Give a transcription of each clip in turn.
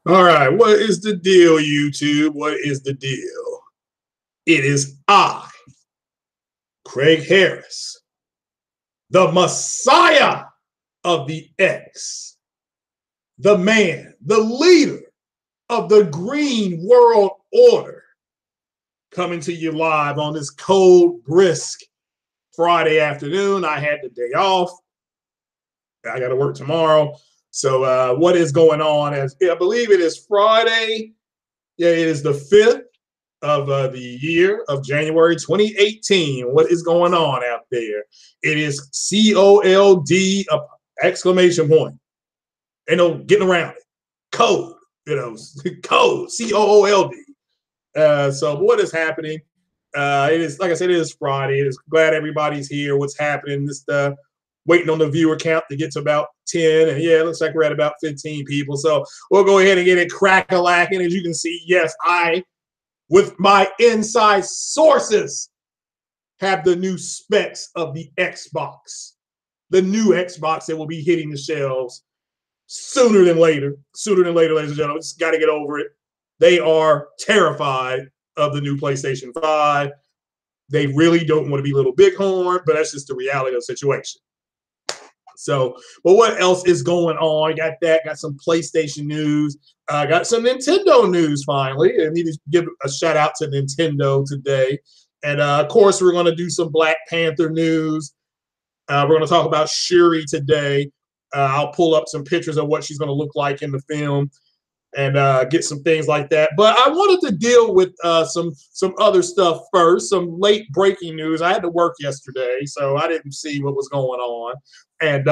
All right, what is the deal, YouTube? What is the deal? It is I, Craig Harris, the Messiah of the X, the man, the leader of the Green World Order, coming to you live on this cold, brisk Friday afternoon. I had the day off. I got to work tomorrow. So what is going on? As I believe it is Friday. Yeah, it is the 5th of the year of January 2018. What is going on out there? It is COLD exclamation point. Ain't no getting around it. Code, code, COOLD. So what is happening? It is, like I said, it is Friday. It is glad everybody's here. What's happening? Just waiting on the viewer count to get to about 10. And yeah, it looks like we're at about 15 people. So we'll go ahead and get it crack-a-lacking. As you can see, yes, I, with my inside sources, have the new specs of the Xbox. The new Xbox that will be hitting the shelves sooner than later. Sooner than later, ladies and gentlemen. Just got to get over it. They are terrified of the new PlayStation 5. They really don't want to be little bighorn, but that's just the reality of the situation. So, but what else is going on? Got that. Got some PlayStation news. Got some Nintendo news finally. I need to give a shout out to Nintendo today. And of course, we're going to do some Black Panther news. We're going to talk about Shuri today. I'll pull up some pictures of what she's going to look like in the film and get some things like that. But I wanted to deal with some other stuff first, some late breaking news. I had to work yesterday, so I didn't see what was going on. And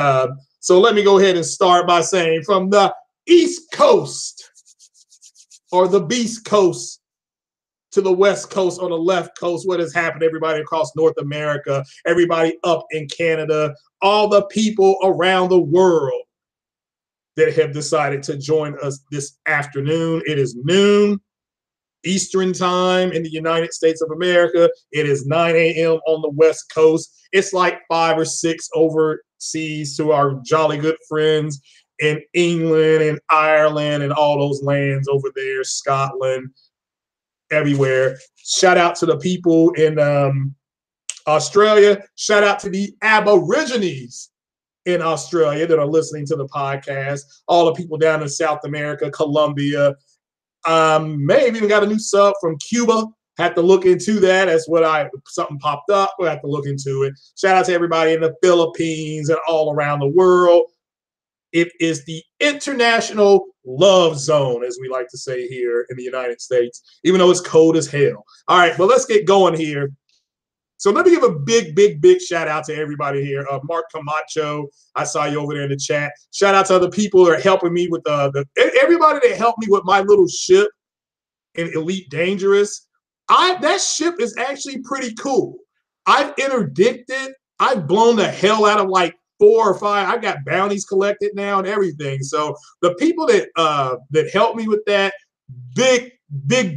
so let me go ahead and start by saying from the East Coast or the Beast Coast to the West Coast or the left coast, what has happened, everybody across North America, everybody up in Canada, all the people around the world that have decided to join us this afternoon. It is noon Eastern time in the United States of America. It is 9 a.m. on the West Coast. It's like 5 or 6 overseas to our jolly good friends in England and Ireland and all those lands over there, Scotland, everywhere. Shout out to the people in Australia. Shout out to the Aborigines in Australia that are listening to the podcast, all the people down in South America, Colombia, may have even got a new sub from Cuba. Have to look into that. That's what something popped up. We'll have to look into it. Shout out to everybody in the Philippines and all around the world. It is the international love zone, as we like to say here in the United States, even though it's cold as hell. All right, well, let's get going here. So let me give a big shout out to everybody here. Mark Camacho, I saw you over there in the chat. Shout out to other people that are helping me with everybody that helped me with my little ship in Elite Dangerous. That ship is actually pretty cool. I've interdicted. I've blown the hell out of like 4 or 5. I got bounties collected now and everything. So the people that helped me with that, big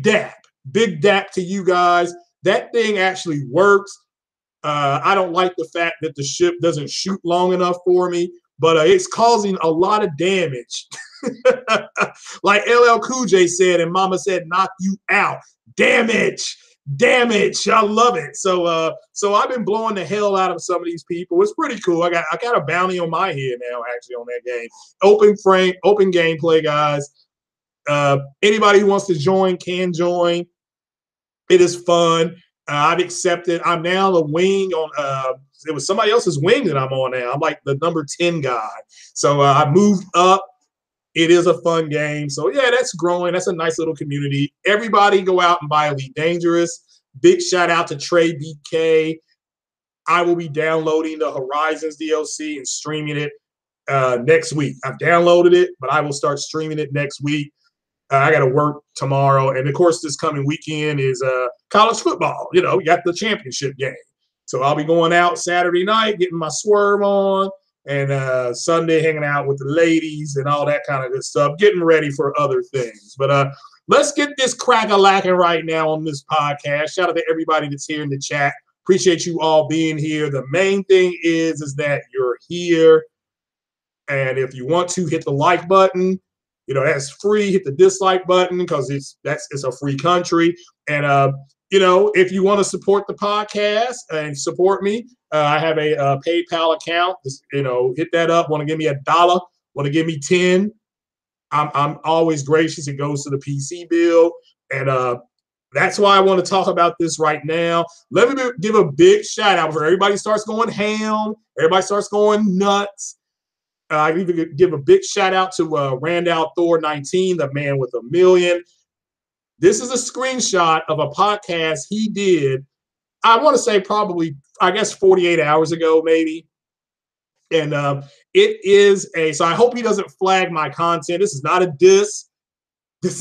dap to you guys. That thing actually works. I don't like the fact that the ship doesn't shoot long enough for me, but it's causing a lot of damage. Like LL Cool J said, and Mama said, knock you out. Damage. I love it. So I've been blowing the hell out of some of these people. It's pretty cool. I got a bounty on my head now, actually, on that game. Open gameplay, guys. Anybody who wants to join can join. It is fun. I've accepted. I'm now the wing on. It was somebody else's wing that I'm on now. I'm like the number 10 guy. So I moved up. It is a fun game. So yeah, that's growing. That's a nice little community. Everybody go out and buy Elite Dangerous. Big shout out to Trey BK. I will be downloading the Horizons DLC and streaming it next week. I've downloaded it, but I will start streaming it next week. I got to work tomorrow. And, of course, this coming weekend is college football. You know, we got the championship game. So I'll be going out Saturday night, getting my swerve on, and Sunday hanging out with the ladies and all that kind of good stuff, getting ready for other things. But let's get this crack-a-lacking right now on this podcast. Shout out to everybody that's here in the chat. Appreciate you all being here. The main thing is that you're here. And if you want to, hit the like button. That's free. Hit the dislike button because it's a free country. And if you want to support the podcast and support me, I have a PayPal account. Just, hit that up. Want to give me $1? Want to give me 10? I'm always gracious. It goes to the PC bill, and that's why I want to talk about this right now. Let me give a big shout out before everybody starts going ham. Everybody starts going nuts. I even give a big shout out to Randall Thor 19, the man with 1 million. This is a screenshot of a podcast he did. I want to say probably, I guess, 48 hours ago, maybe. And it is so I hope he doesn't flag my content. This is not a diss.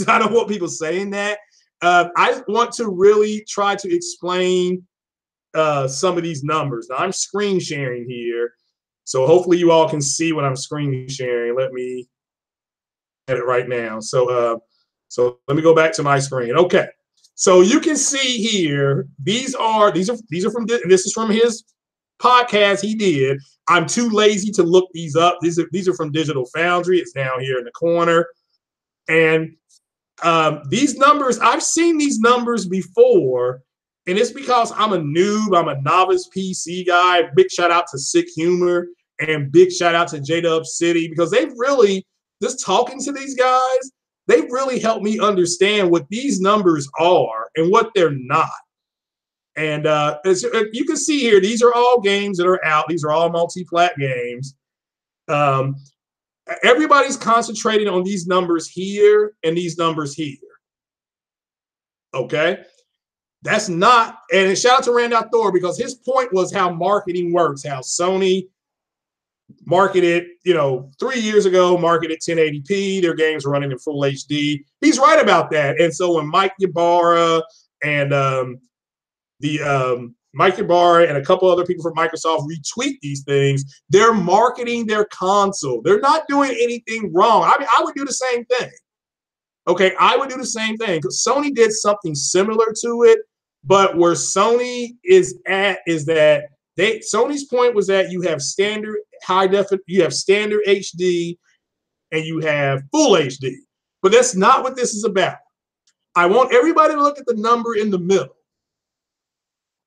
I don't want people saying that. I want to really try to explain some of these numbers. Now, I'm screen sharing here, so hopefully you all can see what I'm screen sharing. Let me get it right now. So let me go back to my screen. Okay, so you can see here. These are from this is from his podcast he did. I'm too lazy to look these up. These are from Digital Foundry. It's down here in the corner, and these numbers, I've seen these numbers before, and it's because I'm a noob. I'm a novice PC guy. Big shout out to Sick Humor and big shout out to J-Dub City, because they've really, just talking to these guys, they've really helped me understand what these numbers are and what they're not. And as you can see here, these are all games that are out. These are all multi-plat games. Everybody's concentrating on these numbers here and these numbers here. Okay? That's not, and shout out to Randall Thor, because his point was how marketing works, how Sony marketed, 3 years ago, marketed 1080p. Their games were running in full HD. He's right about that. And so when Mike Ybarra and Mike Ybarra and a couple other people from Microsoft retweet these things, they're marketing their console. They're not doing anything wrong. I mean, I would do the same thing. Okay, I would do the same thing, because Sony did something similar to it, but where Sony is at is that Sony's point was that you have standard you have standard HD, and you have full HD. But that's not what this is about. I want everybody to look at the number in the middle.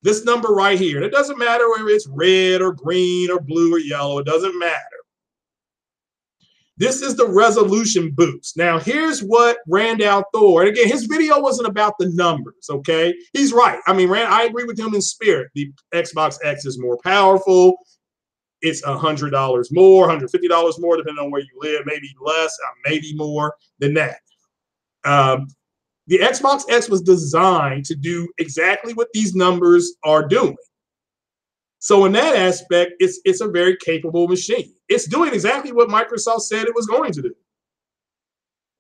This number right here. It doesn't matter whether it's red or green or blue or yellow. It doesn't matter. This is the resolution boost. Now, here's what Randall Thor, and again, his video wasn't about the numbers, okay? He's right. I mean, I agree with him in spirit. The Xbox X is more powerful. It's $100 more, $150 more, depending on where you live, maybe less, maybe more than that. The Xbox X was designed to do exactly what these numbers are doing. So in that aspect, it's a very capable machine. It's doing exactly what Microsoft said it was going to do.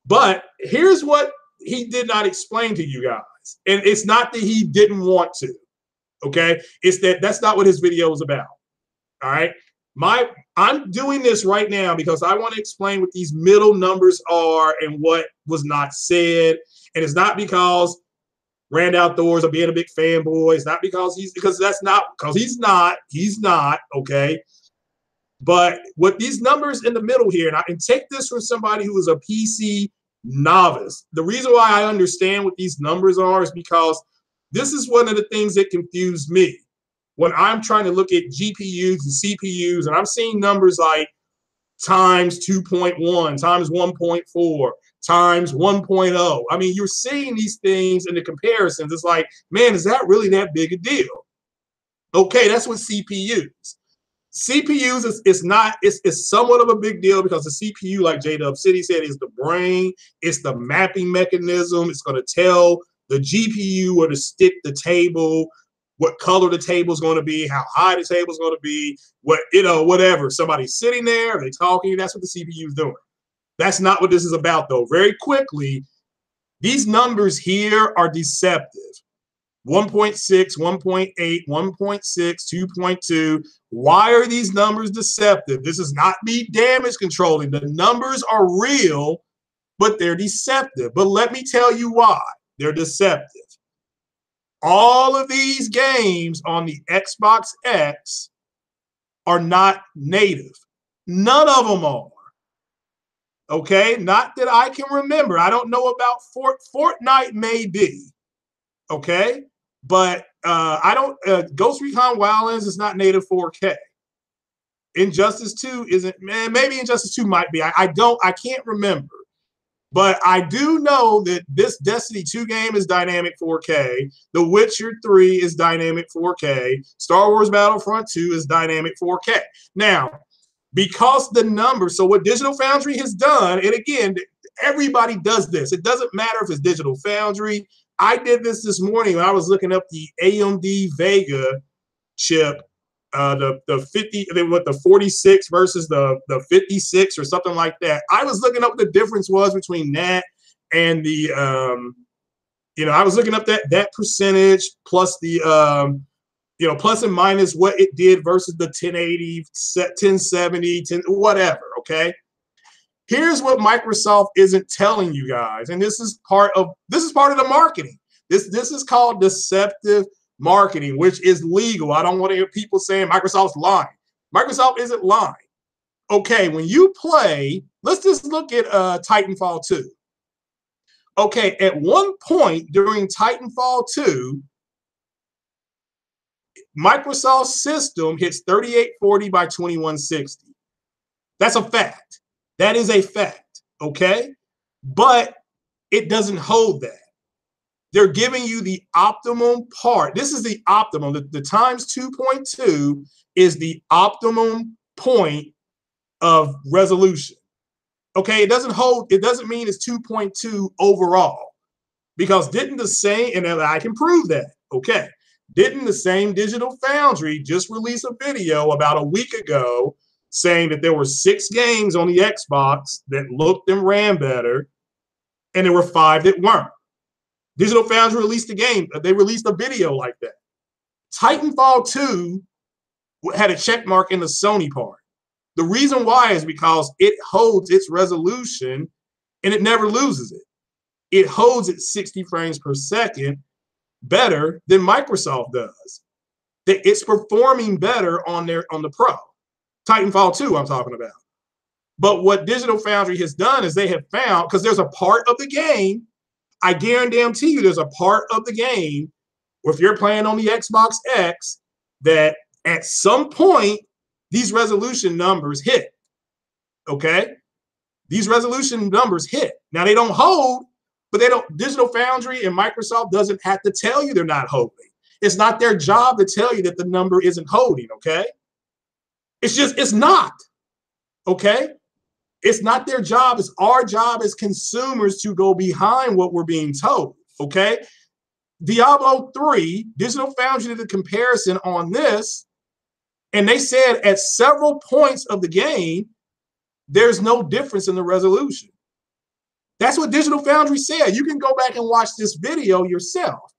But here's what he did not explain to you guys. And it's not that he didn't want to, okay? It's that's not what his video was about, all right? I'm doing this right now because I want to explain what these middle numbers are and what was not said. And it's not because Randall Thor's are being a big fanboy. It's not because he's not, okay? But what these numbers in the middle here, and I can take this from somebody who is a PC novice. The reason why I understand what these numbers are is because this is one of the things that confused me. When I'm trying to look at GPUs and CPUs, and I'm seeing numbers like times 2.1, times 1.4, times 1.0. I mean, you're seeing these things in the comparisons. It's like, man, is that really that big a deal? Okay, that's what CPUs. CPUs is somewhat of a big deal because the CPU, like J-Dub City said, is the brain. It's the mapping mechanism. It's going to tell the GPU where to stick the table, what color the table is going to be, how high the table is going to be, whatever. Somebody's sitting there, they're talking. That's what the CPU is doing. That's not what this is about, though. Very quickly, these numbers here are deceptive. 1.6, 1.8, 1.6, 2.2. Why are these numbers deceptive? This is not me damage controlling. The numbers are real, but they're deceptive. But let me tell you why they're deceptive. All of these games on the Xbox X are not native. None of them are. Okay, not that I can remember. I don't know about Fortnite, maybe. Okay, but I don't. Ghost Recon Wildlands is not native 4K. Injustice 2 isn't. Man, maybe Injustice 2 might be. I don't. I can't remember. But I do know that this Destiny 2 game is dynamic 4K. The Witcher 3 is dynamic 4K. Star Wars Battlefront 2 is dynamic 4K. Now, because the number, so what Digital Foundry has done, and again, everybody does this. It doesn't matter if it's Digital Foundry. I did this morning when I was looking up the AMD Vega chip, the 50, what, the 46 versus the 56 or something like that. I was looking up what the difference was between that and the I was looking up that percentage plus the plus and minus what it did versus the 1080, 1070, 10 whatever. Okay. Here's what Microsoft isn't telling you guys, and this is part of the marketing. This is called deceptive marketing, which is legal. I don't want to hear people saying Microsoft's lying. Microsoft isn't lying. Okay, when you play, let's just look at Titanfall 2. Okay, at one point during Titanfall 2, Microsoft's system hits 3840 by 2160. That's a fact. That is a fact, okay? But it doesn't hold that. They're giving you the optimum part. This is the optimum. The times 2.2 is the optimum point of resolution. Okay, it doesn't hold. It doesn't mean it's 2.2 overall, because didn't the same, and I can prove that, okay, didn't the same Digital Foundry just release a video about a week ago saying that there were 6 games on the Xbox that looked and ran better, and there were 5 that weren't? Digital Foundry released a game. They released a video like that. Titanfall 2 had a check mark in the Sony part. The reason why is because it holds its resolution and it never loses it. It holds it 60 frames per second better than Microsoft does. It's performing better on the Pro. Titanfall 2 I'm talking about. But what Digital Foundry has done is they have found, because there's a part of the game, I guarantee you there's a part of the game where if you're playing on the Xbox X that at some point these resolution numbers hit, okay? These resolution numbers hit. Now they don't hold, but they don't, Digital Foundry and Microsoft doesn't have to tell you they're not holding. It's not their job to tell you that the number isn't holding, okay? It's not, okay? It's not their job. It's our job as consumers to go behind what we're being told, okay? Diablo 3, Digital Foundry did a comparison on this, and they said at several points of the game, there's no difference in the resolution. That's what Digital Foundry said. You can go back and watch this video yourself.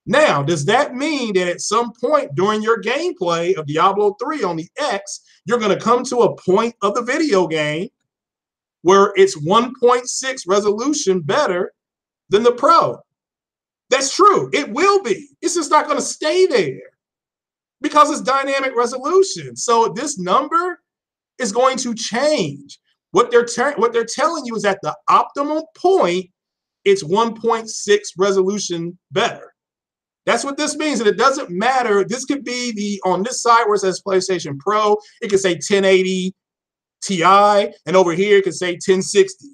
Now, does that mean that at some point during your gameplay of Diablo 3 on the X, you're going to come to a point of the video game where it's 1.6 resolution better than the Pro? That's true. It will be. It's just not going to stay there because it's dynamic resolution. So this number is going to change. What they're telling you is at the optimal point, it's 1.6 resolution better. That's what this means. And it doesn't matter. This could be on this side where it says PlayStation Pro, it could say 1080 Ti, and over here it could say 1060.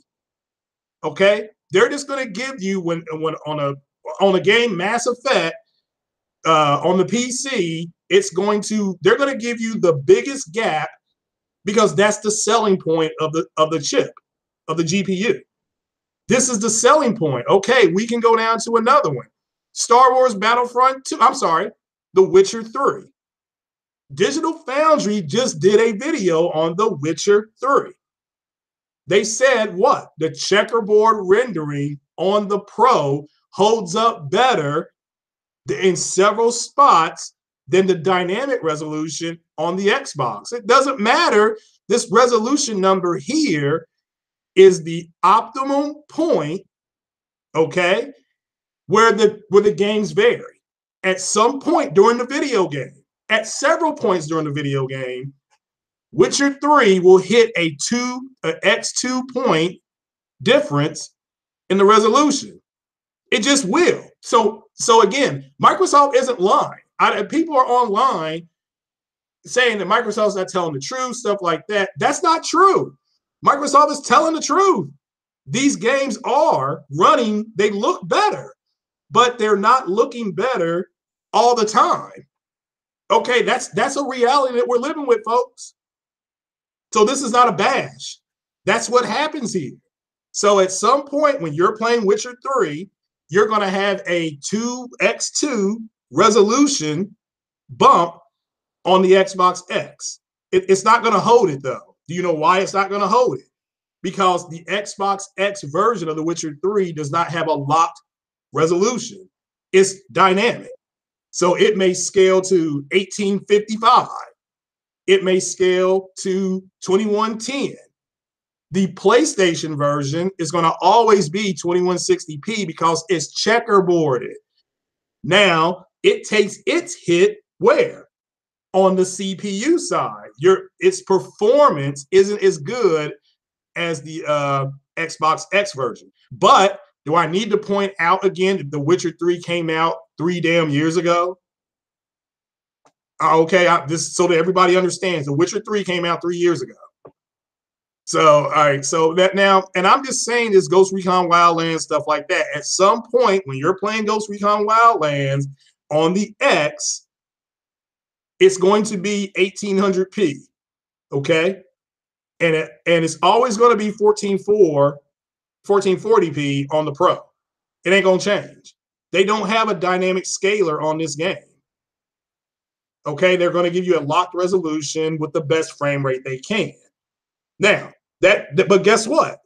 Okay? They're just going to give you, when on a game Mass Effect on the PC, they're going to give you the biggest gap because that's the selling point of the chip, of the GPU. This is the selling point. Okay, we can go down to another one. Star Wars Battlefront 2, The Witcher 3. Digital Foundry just did a video on The Witcher 3. They said what? The checkerboard rendering on the Pro holds up better in several spots than the dynamic resolution on the Xbox. It doesn't matter. This resolution number here is the optimum point, okay, where the games vary. At some point during the video game, at several points during the video game, Witcher 3 will hit a X2 point difference in the resolution. It just will. So again, Microsoft isn't lying. People are online saying that Microsoft's not telling the truth, stuff like that. That's not true. Microsoft is telling the truth. These games are running, they look better, but they're not looking better all the time. Okay, that's a reality that we're living with, folks. So this is not a bash. That's what happens here. So at some point when you're playing Witcher 3, you're going to have a 2x2 resolution bump on the Xbox X. It's not going to hold it, though. Do you know why it's not going to hold it? Because the Xbox X version of The Witcher 3 does not have a locked resolution. It's dynamic. So it may scale to 1855. It may scale to 2110. The PlayStation version is going to always be 2160p because it's checkerboarded. Now, it takes its hit where? On the CPU side. Its performance isn't as good as the Xbox X version. But do I need to point out again that The Witcher 3 came out 3 damn years ago? Okay, so that everybody understands, The Witcher 3 came out 3 years ago. So, all right, so that now, and I'm just saying this Ghost Recon Wildlands, stuff like that. At some point, when you're playing Ghost Recon Wildlands on the X, it's going to be 1800p, okay? And it's always going to be 1440p on the Pro. It ain't going to change. They don't have a dynamic scaler on this game. Okay, they're going to give you a locked resolution with the best frame rate they can. Now, but guess what?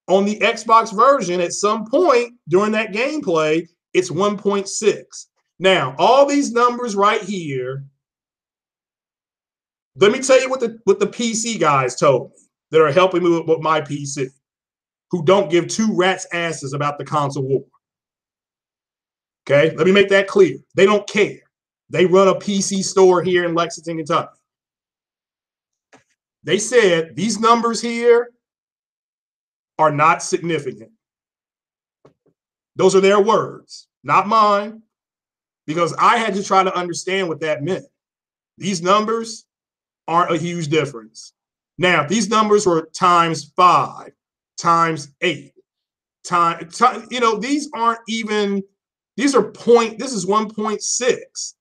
On the Xbox version, at some point during that gameplay, it's 1.6. Now, all these numbers right here, let me tell you what the PC guys told me that are helping me with my PC, who don't give two rats' asses about the console war. Okay, let me make that clear. They don't care. They run a PC store here in Lexington, Kentucky. They said these numbers here are not significant. Those are their words, not mine, because I had to try to understand what that meant. These numbers aren't a huge difference. Now, if these numbers were times 5, times 8, these aren't even, these are this is 1.6.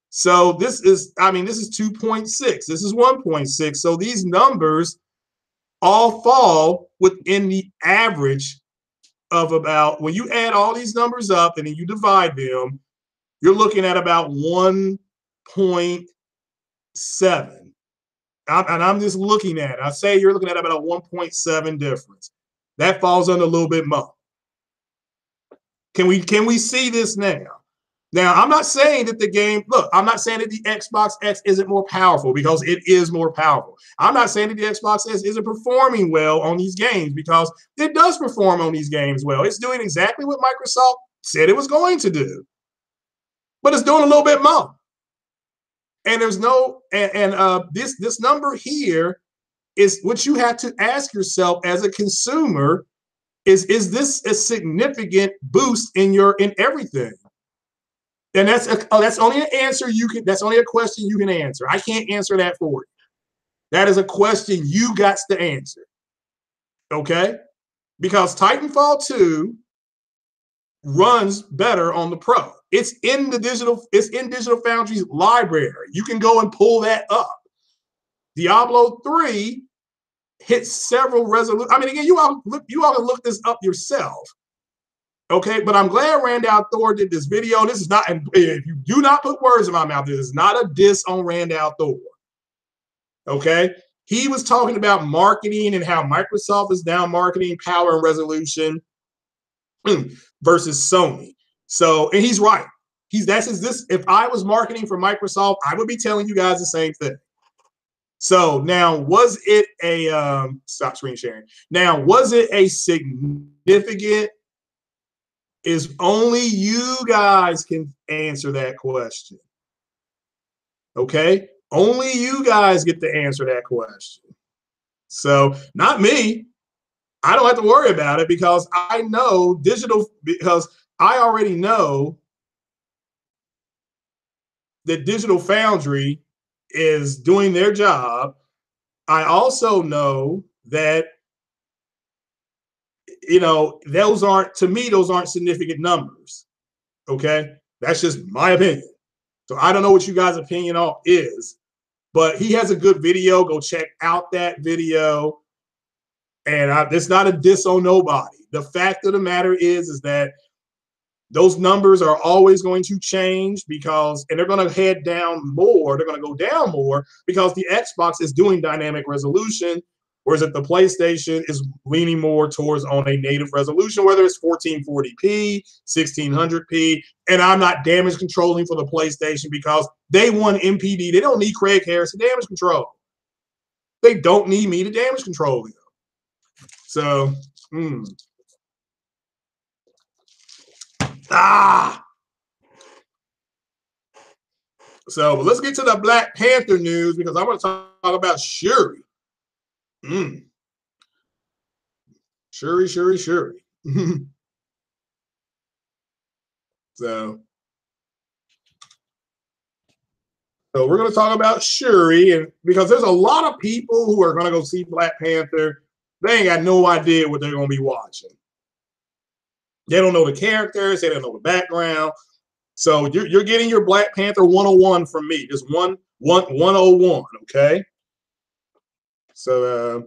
So this is 2.6. This is 1.6. So these numbers all fall within the average of about, when you add all these numbers up and then you divide them, you're looking at about 1.7. And I'm just looking at it. I say you're looking at about a 1.7 difference. That falls under a little bit more. Can we see this now? Now, I'm not saying that I'm not saying that the Xbox X isn't more powerful, because it is more powerful. I'm not saying that the Xbox X isn't performing well on these games, because it does perform on these games well. It's doing exactly what Microsoft said it was going to do, but it's doing a little bit more. And there's this number here is what you have to ask yourself as a consumer. Is this a significant boost in everything? And that's only an answer that's only a question you can answer. I can't answer that for you. That is a question you got to answer. Okay? Because Titanfall 2 runs better on the Pro. It's in Digital Foundry's library. You can go and pull that up. Diablo 3 hits several resolutions. I mean, again, you all can look this up yourself. Okay, but I'm glad Randall Thor did this video. This is not, and if you do not put words in my mouth, this is not a diss on Randall Thor. Okay, he was talking about marketing and how Microsoft is now marketing power and resolution versus Sony. So, and he's right. If I was marketing for Microsoft, I would be telling you guys the same thing. So now, was it a stop screen sharing? Now, was it a significant? Is only you guys can answer that question. Okay? Only you guys get to answer that question. So, not me. I don't have to worry about it because I know because I already know that Digital Foundry is doing their job. I also know that, those aren't significant numbers. Okay. That's just my opinion. So I don't know what you guys' opinion on is, but he has a good video. Go check out that video. And it's not a diss on nobody. The fact of the matter is that those numbers are always going to change and they're going to head down more. They're going to go down more because the Xbox is doing dynamic resolution, whereas the PlayStation is leaning more towards on a native resolution, whether it's 1440p, 1600p. And I'm not damage controlling for the PlayStation because they won MPD. They don't need Craig Harris to damage control. They don't need me to damage control them. So, So let's get to the Black Panther news because I want to talk about Shuri. Shuri. So we're going to talk about Shuri, and because there's a lot of people who are going to go see Black Panther, they ain't got no idea what they're going to be watching. They don't know the characters, they don't know the background. So you're getting your Black Panther 101 from me, just 101, okay? So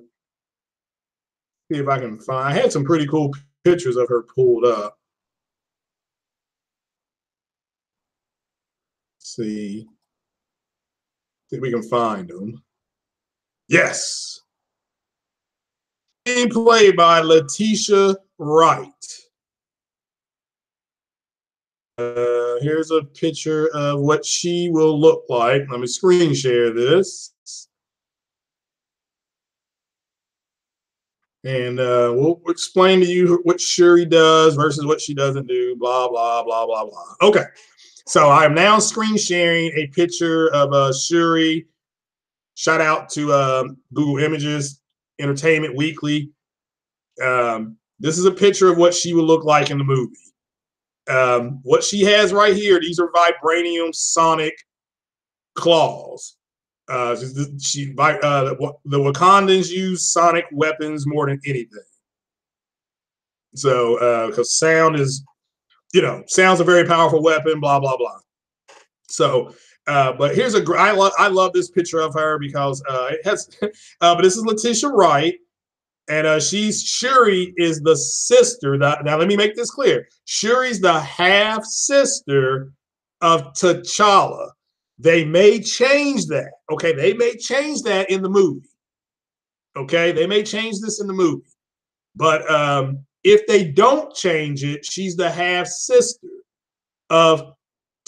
see if I can find. I had some pretty cool pictures of her pulled up. See if we can find them. Yes. Being played by Letitia Wright. Here's a picture of what she will look like. Let me screen share this. And we'll explain to you what Shuri does versus what she doesn't do, blah, blah, blah, blah, blah. Okay. So I'm now screen sharing a picture of Shuri. Shout out to Google Images, Entertainment Weekly. This is a picture of what she would look like in the movie. What she has right here, these are vibranium sonic claws. The Wakandans use sonic weapons more than anything. So, because sound's a very powerful weapon, blah, blah, blah. So, but here's I love this picture of her because it has, but this is Letitia Wright. And Shuri is the sister. Now, let me make this clear. Shuri's the half sister of T'Challa. They may change that. Okay. They may change that in the movie. Okay. They may change this in the movie. But if they don't change it, she's the half sister of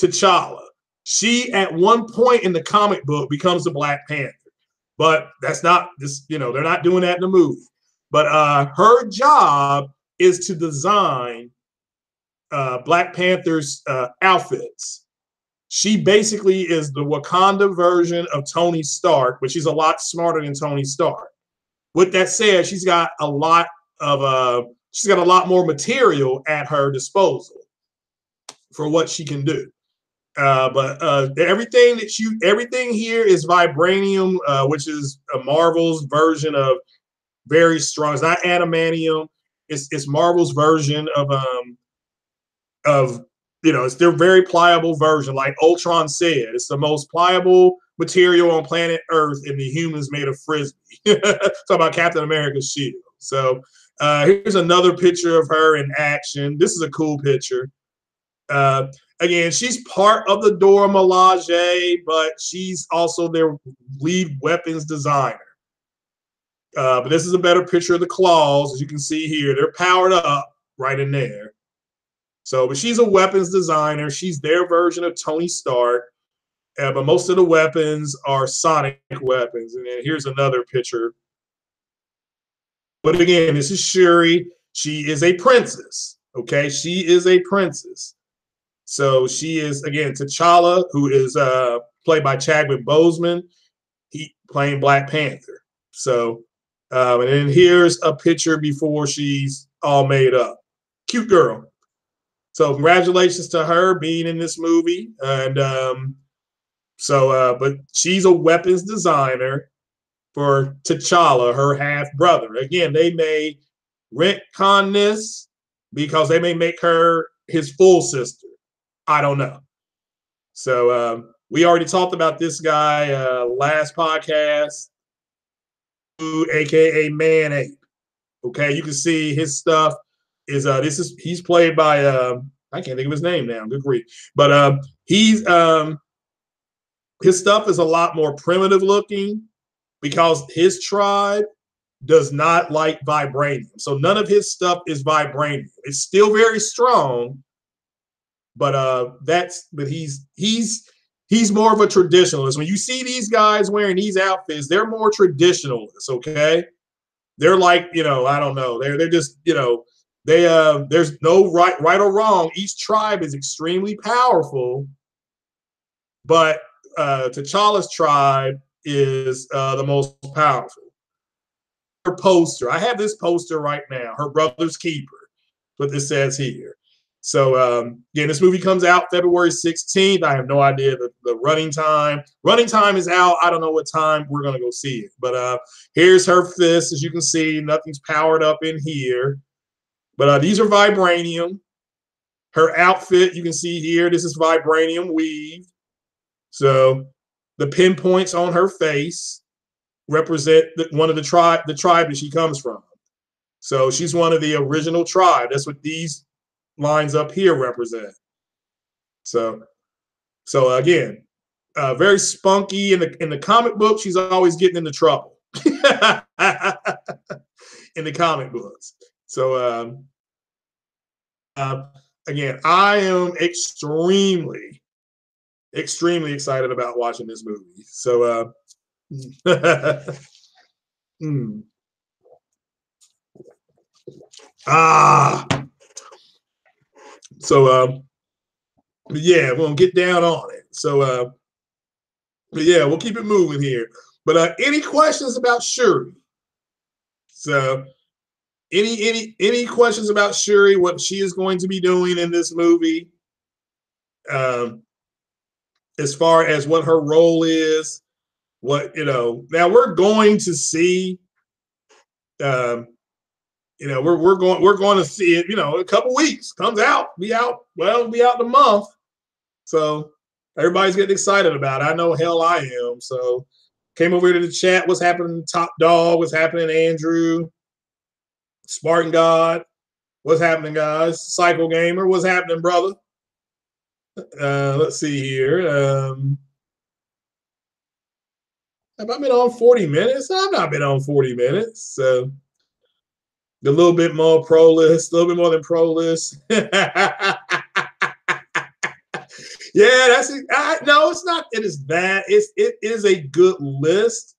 T'Challa. She, at one point in the comic book, becomes the Black Panther. But that's not this, they're not doing that in the movie. But her job is to design Black Panther's outfits. She basically is the Wakanda version of Tony Stark, but she's a lot smarter than Tony Stark. With that said, she's got a lot more material at her disposal for what she can do. But everything here is vibranium, which is a Marvel's version of very strong. It's not adamantium. It's Marvel's version of it's their very pliable version. Like Ultron said, it's the most pliable material on planet Earth, and the humans made a frisbee. Talk about Captain America's shield. So here's another picture of her in action. This is a cool picture. Again, she's part of the Dora Milaje, but she's also their lead weapons designer. But this is a better picture of the claws. As you can see here, they're powered up right in there. So, but she's a weapons designer. She's their version of Tony Stark. But most of the weapons are sonic weapons. And then here's another picture. But again, this is Shuri. She is a princess. Okay, she is a princess. So she is, again, T'Challa, who is played by Chadwick Boseman. He playing Black Panther. So And then here's a picture before she's all made up. Cute girl. So congratulations to her being in this movie. And but she's a weapons designer for T'Challa, her half brother. Again, they may retcon this because they may make her his full sister. I don't know. So we already talked about this guy last podcast, aka Man Ape. Okay, you can see his stuff is he's played by I can't think of his name now. Good grief, but he's his stuff is a lot more primitive looking because his tribe does not like vibranium. So none of his stuff is vibranium. It's still very strong, but he's more of a traditionalist. When you see these guys wearing these outfits, they're more traditionalists, okay? They're like, I don't know. They're just, there's no right or wrong. Each tribe is extremely powerful, but T'Challa's tribe is the most powerful. Her poster. I have this poster right now. Her brother's keeper. What this says here. So again, this movie comes out February 16th. I have no idea the running time. Running time is out. I don't know what time we're gonna go see it. But here's her fist. As you can see, nothing's powered up in here. But these are vibranium. Her outfit, you can see here, this is vibranium weave. So the pinpoints on her face represent one of the tribe that she comes from. So she's one of the original tribe. That's what these lines up here represent. So again, very spunky in the comic book. She's always getting into trouble in the comic books. So again, I am extremely excited about watching this movie. So So yeah, we'll get down on it. So but yeah, we'll keep it moving here. But any questions about Shuri? So any questions about Shuri, what she is going to be doing in this movie? As far as what her role is, now we're going to see we're going to see it, in a couple weeks. Comes out, be out in a month. So everybody's getting excited about it. I know hell I am. So came over to the chat. What's happening, Top Dog? What's happening, Andrew? Spartan God. What's happening, guys? Cycle Gamer. What's happening, brother? Let's see here. Have I been on 40 minutes? I've not been on 40 minutes. So a little bit more pro list, a little bit more than pro list. Yeah, that's it. No, it's not. It is bad. It is a good list,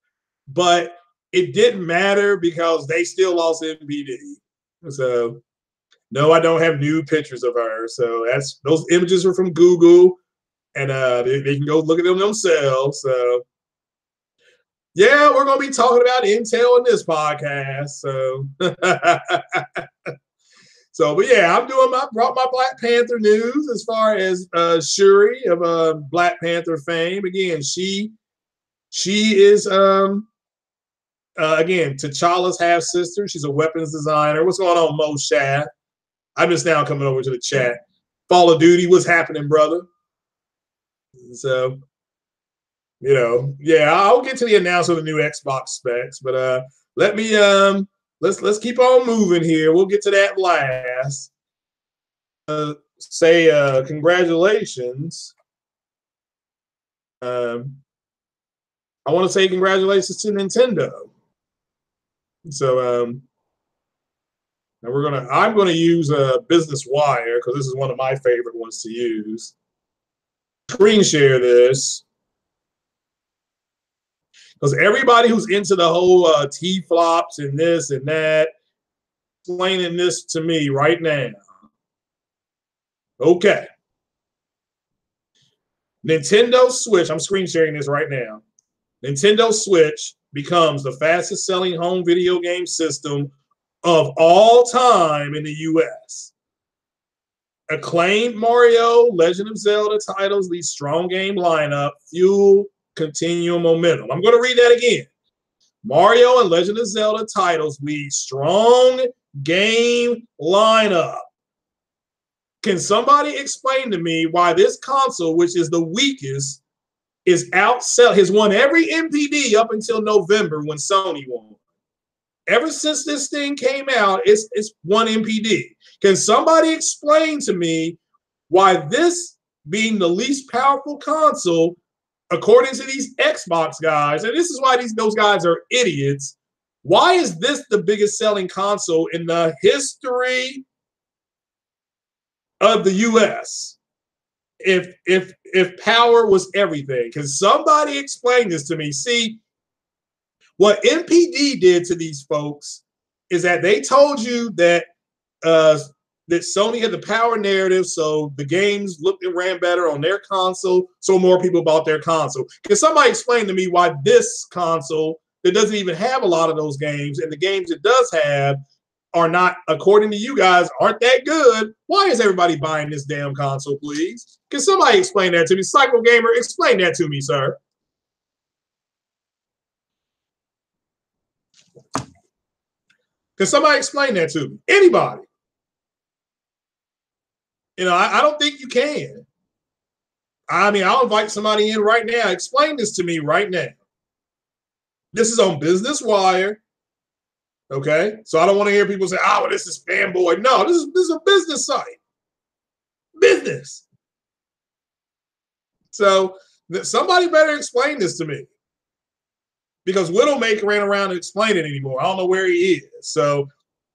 but it didn't matter because they still lost MPD. So no, I don't have new pictures of her. So those images are from Google, and they can go look at them themselves. So yeah, we're gonna be talking about Intel in this podcast. So So, but yeah, brought my Black Panther news as far as Shuri of Black Panther fame. Again, she is again T'Challa's half sister. She's a weapons designer. What's going on, Mo Shaft? I'm just now coming over to the chat. Fall of Duty, what's happening, brother? So, yeah, I'll get to the announcement of the new Xbox specs, but let me let's keep on moving here. We'll get to that last. Say congratulations. I want to say congratulations to Nintendo. So I'm gonna use Business Wire because this is one of my favorite ones to use. Screen share this because everybody who's into the whole T-flops and this and that, explaining this to me right now. Okay. Nintendo Switch, I'm screen sharing this right now. Nintendo Switch becomes the fastest selling home video game system of all time in the US. Acclaimed Mario, Legend of Zelda titles, these strong game lineup fuel continual momentum. I'm going to read that again. Mario and Legend of Zelda titles lead strong game lineup. Can somebody explain to me why this console, which is the weakest, is outsell, has won every MPD up until November when Sony won? Ever since this thing came out, it's won MPD. Can somebody explain to me why this, being the least powerful console, according to these Xbox guys, and this is why those guys are idiots, why is this the biggest selling console in the history of the US? If power was everything? Can somebody explain this to me? See, what MPD did to these folks is that they told you that that Sony had the power narrative, so the games looked and ran better on their console, so more people bought their console. Can somebody explain to me why this console that doesn't even have a lot of those games, and the games it does have are not, according to you guys, aren't that good? Why is everybody buying this damn console, please? Can somebody explain that to me? Psycho Gamer, explain that to me, sir. Can somebody explain that to me? Anybody? You know, I don't think you can. I mean, I'll invite somebody in right now. Explain this to me right now. This is on Business Wire. Okay. So I don't want to hear people say, oh, well, this is fanboy. No, this is a business site. Business. So somebody better explain this to me. Because Widowmaker ain't around to explain it anymore. I don't know where he is. So,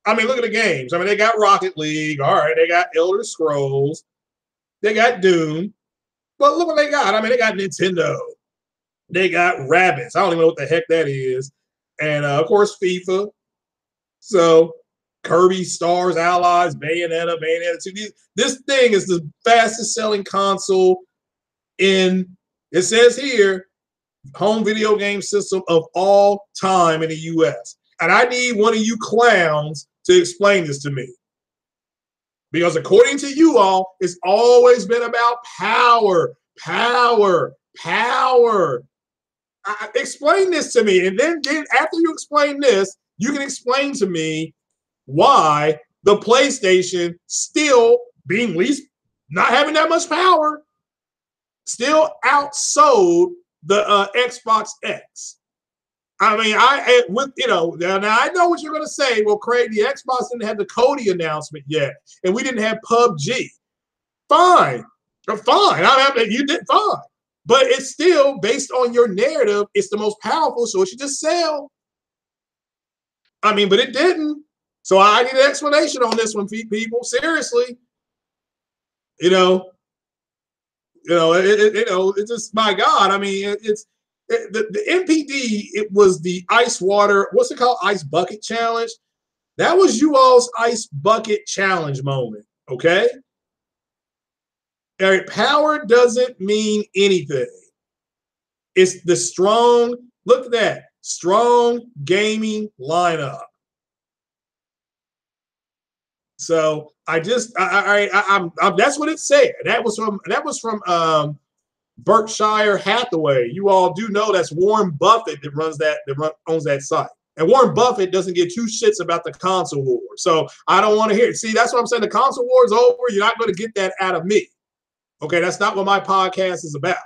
I mean, look at the games. I mean, they got Rocket League. All right. They got Elder Scrolls. They got Doom. But look what they got. I mean, they got Nintendo. They got Rabbids. I don't even know what the heck that is. And, of course, FIFA. So, Kirby, Stars, Allies, Bayonetta 2. This thing is the fastest selling console in, it says here, home video game system of all time in the US. And I need one of you clowns to explain this to me. Because according to you all, it's always been about power, power, power. Explain this to me. And then after you explain this, you can explain to me why the PlayStation, still being least, not having that much power, still outsold the Xbox X. I mean, now I know what you're going to say. Well, Craig, the Xbox didn't have the Cody announcement yet, and we didn't have PUBG. Fine. I mean, you did fine. But it's still, based on your narrative, it's the most powerful, so it should just sell. I mean, but it didn't. So I need an explanation on this one, people. Seriously. It's just, my God. I mean, the MPD, it was the ice water, what's it called? Ice bucket challenge. That was you all's ice bucket challenge moment. Okay. Eric, power doesn't mean anything. It's the strong, look at that, strong gaming lineup. So that's what it said. That was from Berkshire Hathaway. You all do know that's Warren Buffett that owns that site. And Warren Buffett doesn't give two shits about the console war. So I don't want to hear it. See, that's what I'm saying. The console war is over. You're not going to get that out of me. Okay, that's not what my podcast is about.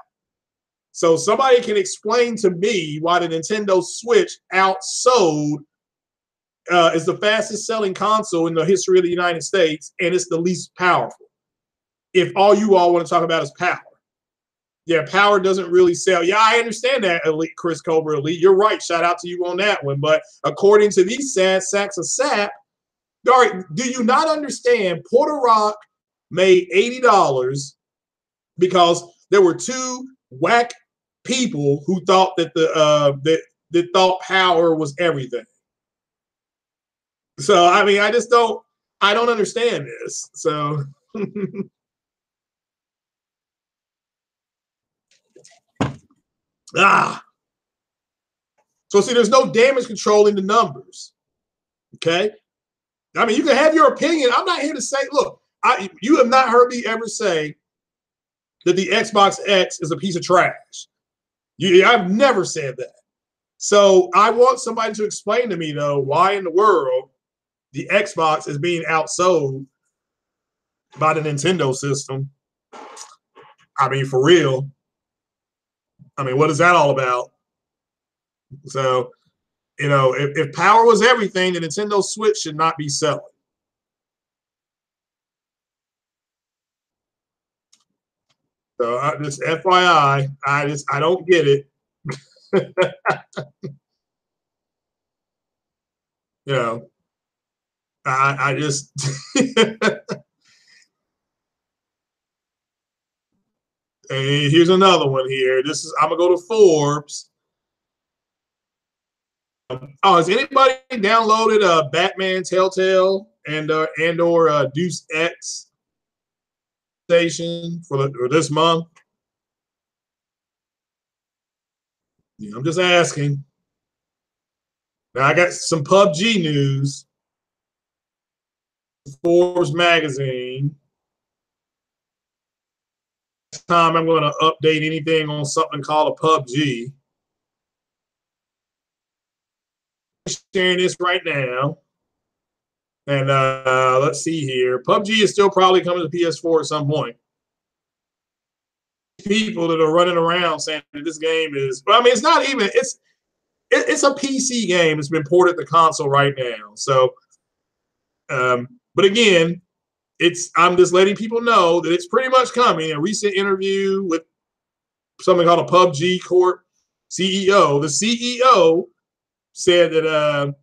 So somebody can explain to me why the Nintendo Switch outsold is the fastest selling console in the history of the United States, and it's the least powerful. If all you all want to talk about is power. Yeah, power doesn't really sell. Yeah, I understand that, Elite Chris Cobra Elite. You're right. Shout out to you on that one. But according to these sad sacks of sap, do you not understand? Porter Rock made $80 because there were two whack people who thought that that thought power was everything. So I mean, I don't understand this. So So see, there's no damage control in the numbers. Okay. I mean, you can have your opinion. I'm not here to say, look, you have not heard me ever say that the Xbox X is a piece of trash. I've never said that. So I want somebody to explain to me, though, why in the world the Xbox is being outsold by the Nintendo system. I mean, for real. I mean, what is that all about? So, you know, if power was everything, the Nintendo Switch should not be selling. So just FYI, I don't get it. You know, I just and here's another one here. This is I'm gonna go to Forbes. Oh, has anybody downloaded Batman Telltale and or Deuce X Station for this month? Yeah, I'm just asking. Now I got some PUBG news. Forbes magazine. This time I'm going to update anything on something called a PUBG. I'm sharing this right now. And let's see here. PUBG is still probably coming to PS4 at some point. People that are running around saying that this game is, well, I mean, it's not even, it's a PC game. It's been ported to console right now. So, but again, I'm just letting people know that it's pretty much coming. A recent interview with something called a PUBG Corp CEO. The CEO said that,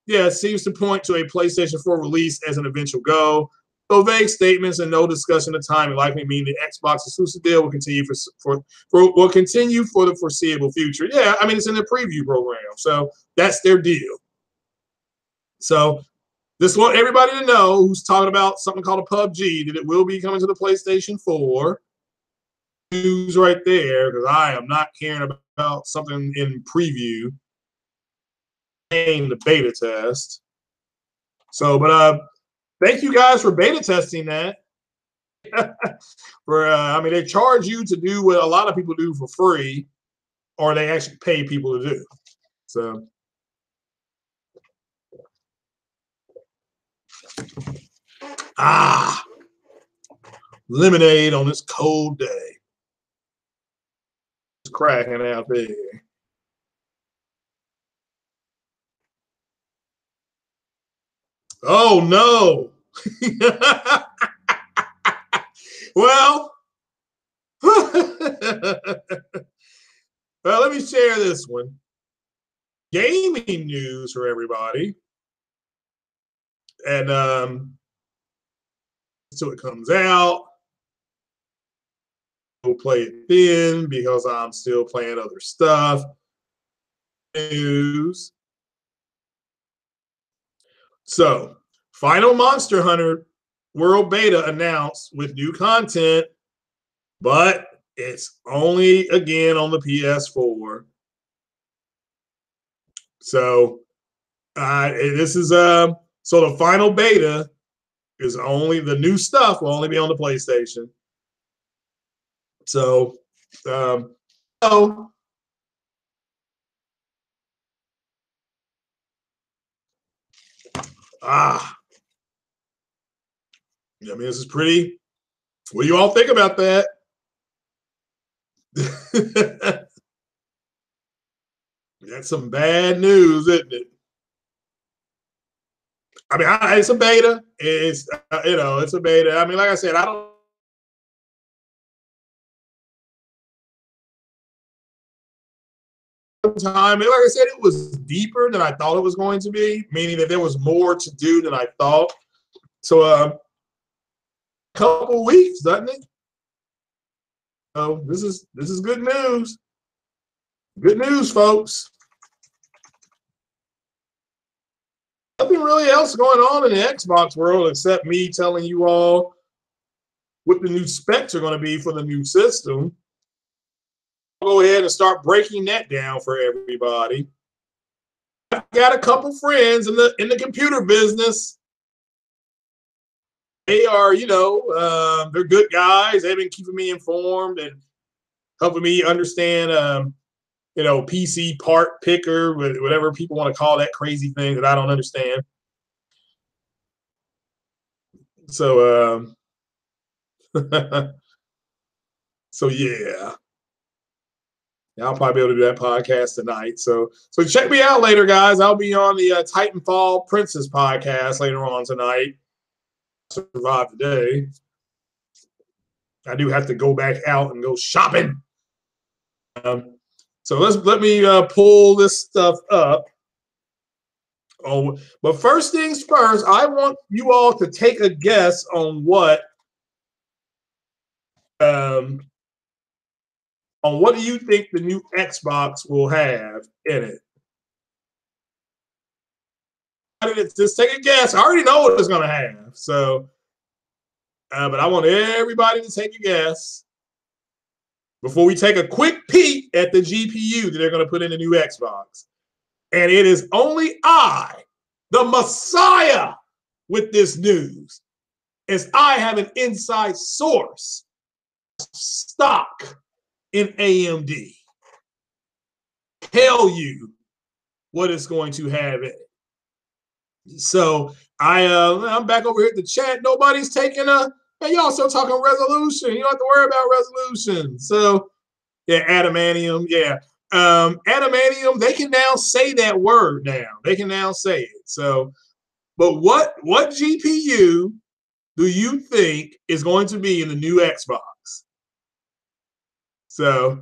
yeah, it seems to point to a PlayStation 4 release as an eventual go. Though vague statements and no discussion of time likely mean the Xbox exclusive deal will continue for the foreseeable future. Yeah, I mean, it's in the preview program, so that's their deal. So this want everybody to know who's talking about something called a PUBG that it will be coming to the PlayStation 4. News right there, because I am not caring about something in preview. The beta test. So, but thank you guys for beta testing that. I mean, they charge you to do what a lot of people do for free, or they actually pay people to do. So, lemonade on this cold day. It's cracking out there. Oh no. Well, well, let me share this one. Gaming news for everybody. And so it comes out. We'll play it then because I'm still playing other stuff. News. So, Final Monster Hunter World Beta announced with new content, but it's only again on the PS4. So, this is so the final beta is only the new stuff will only be on the PlayStation. So, I mean, this is pretty. What do you all think about that? That's some bad news, isn't it? I mean, it's a beta. It's it's a beta. I mean, like I said, I don't. Time, like I said, it was deeper than I thought it was going to be, meaning that there was more to do than I thought. So, a couple weeks, doesn't it? So this is good news. Good news, folks. Nothing really else going on in the Xbox world except me telling you all what the new specs are going to be for the new system. I'll go ahead and start breaking that down for everybody. I've got a couple friends in the computer business. They are, they're good guys. They've been keeping me informed and helping me understand, PC part picker, whatever people want to call that crazy thing that I don't understand. So, so yeah. I'll probably be able to do that podcast tonight. So check me out later, guys. I'll be on the Titanfall Princess podcast later on tonight. Survive the day. I do have to go back out and go shopping. So let me pull this stuff up. Oh, but first things first, I want you all to take a guess on what do you think the new Xbox will have in it. Just take a guess. I already know what it's going to have. So, but I want everybody to take a guess before we take a quick peek at the GPU that they're going to put in the new Xbox. And it is only I, the Messiah, with this news, as I have an inside source stock in AMD. Tell you what it's going to have in it. So I'm back over here at the chat. Nobody's taking hey, y'all still talking resolution. You don't have to worry about resolution. So yeah, adamantium. Yeah. Adamantium, they can now say that word now. They can now say it. So, but what GPU do you think is going to be in the new Xbox? So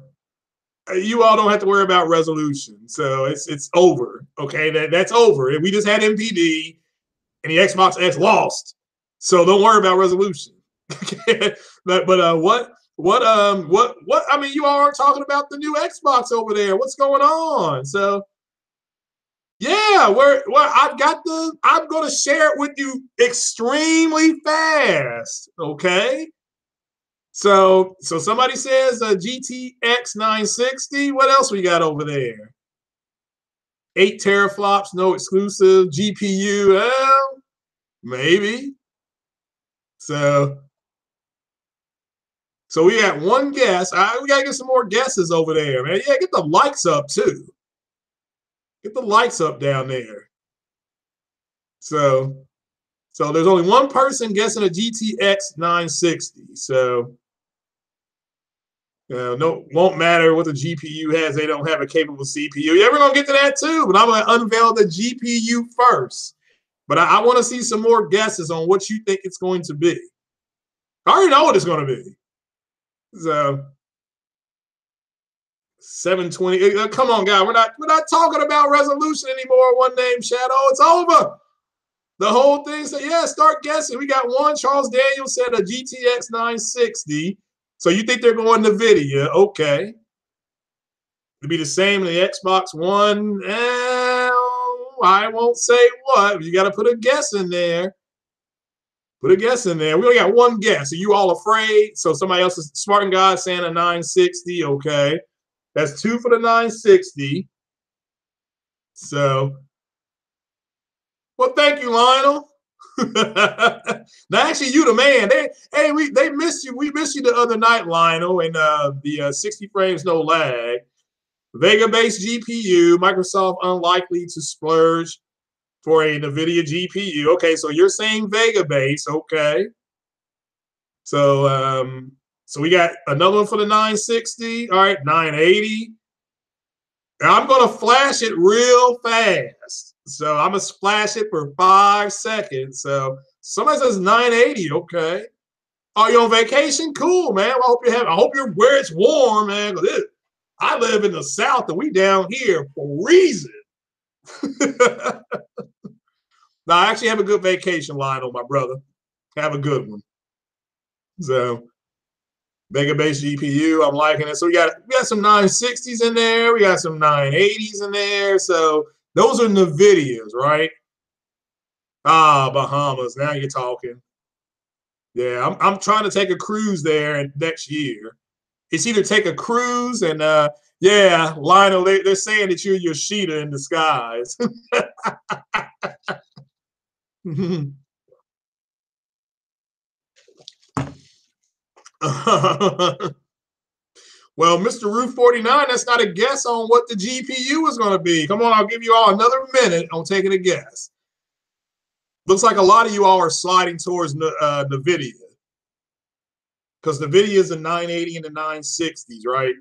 you all don't have to worry about resolution. So it's over. Okay, that's over. We just had MPD and the Xbox X lost. So don't worry about resolution. but what I mean, you all are talking about the new Xbox over there. What's going on? So yeah, I'm gonna share it with you extremely fast. Okay. So somebody says a GTX 960. What else we got over there? 8 teraflops, no exclusive. GPU, well, maybe. So we got one guess. We gotta get some more guesses over there, man. Yeah, get the likes up too. Get the likes up down there. So there's only one person guessing a GTX 960. So no, won't matter what the GPU has. They don't have a capable CPU. Yeah, we're gonna get to that too, but I'm gonna unveil the GPU first. But I want to see some more guesses on what you think it's going to be. I already know what it's going to be. So 720. Come on, guys. We're not talking about resolution anymore. One name shadow. It's over. The whole thing said, yeah, start guessing. We got one. Charles Daniels said a GTX 960. So you think they're going NVIDIA? Okay. It'll be the same in the Xbox One. I won't say what. You got to put a guess in there. Put a guess in there. We only got one guess. Are you all afraid? So somebody else is smart and God saying a 960. Okay. That's 2 for the 960. So, well, thank you, Lionel. Now, actually, you the man. They missed you. We missed you the other night, Lionel, and the 60 frames, no lag. Vega-based GPU. Microsoft unlikely to splurge for a NVIDIA GPU. Okay, so you're saying Vega-based. Okay. So we got another one for the 960. All right, 980. I'm going to flash it real fast. So I'm going to splash it for 5 seconds. So somebody says 980. Okay. Are you on vacation? Cool, man. I hope you're where it's warm, man. I live in the South and we down here freezing. No, I actually have a good vacation, Lionel, my brother. Have a good one. So Vega-based GPU, I'm liking it. So we got some 960s in there. We got some 980s in there. So those are NVIDIAs, right? Bahamas. Now you're talking. Yeah, I'm trying to take a cruise there next year. It's either take a cruise and Yeah, Lionel, they're saying that you're Yoshida in disguise. Well, Mr. Roof 49, that's not a guess on what the GPU is going to be. Come on, I'll give you all another minute on taking a guess. Looks like a lot of you all are sliding towards NVIDIA, because NVIDIA is the 980 and the 960s, right?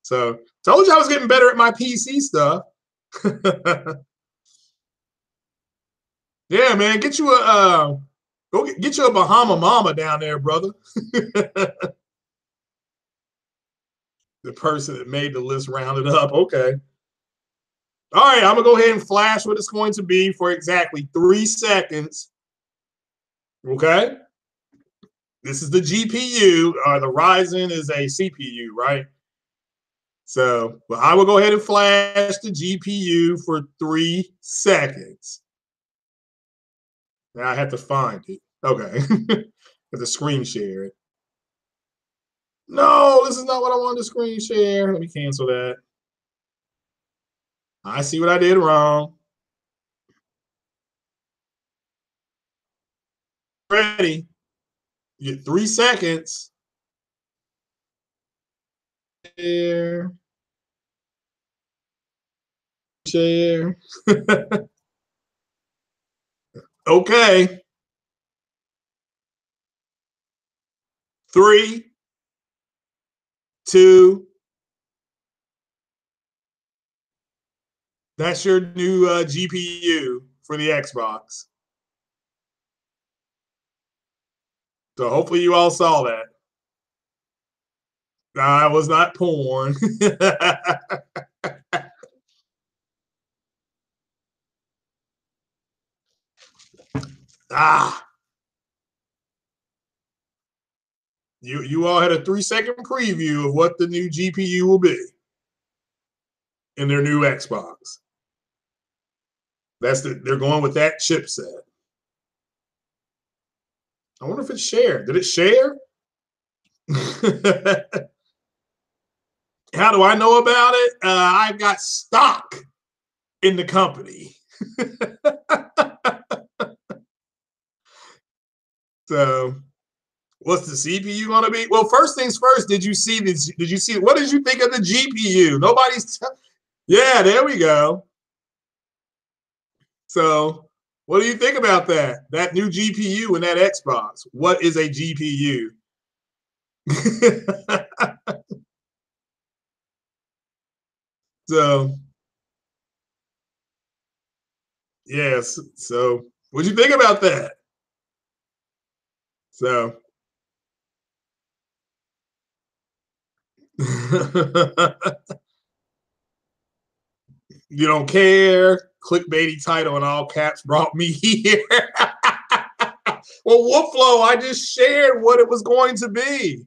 So told you I was getting better at my PC stuff. Yeah, man, get you a go get you a Bahama Mama down there, brother. The person that made the list rounded up. Okay. All right, I'm gonna go ahead and flash what it's going to be for exactly 3 seconds. Okay. This is the GPU. The Ryzen is a CPU, right? So, well, I will go ahead and flash the GPU for 3 seconds. Now I have to find it. Okay. Have to screen share it. No, this is not what I wanted to screen share. Let me cancel that. I see what I did wrong. Ready. You get 3 seconds. Share. Share. Okay. 3, 2. That's your new GPU for the Xbox. So hopefully you all saw that. I was not porn. Ah. You all had a 3-second preview of what the new GPU will be in their new Xbox. They're going with that chipset. I wonder if it's shared. Did it share? How do I know about it? I've got stock in the company. So, what's the CPU going to be? Well, first things first. Did you see this? Did you see? What did you think of the GPU? Nobody's. Yeah, there we go. So, what do you think about that? That new GPU and that Xbox. What is a GPU? So, yes. So, what do you think about that? So, you don't care. Clickbaity title in all caps brought me here. Well, Wolflow, I just shared what it was going to be.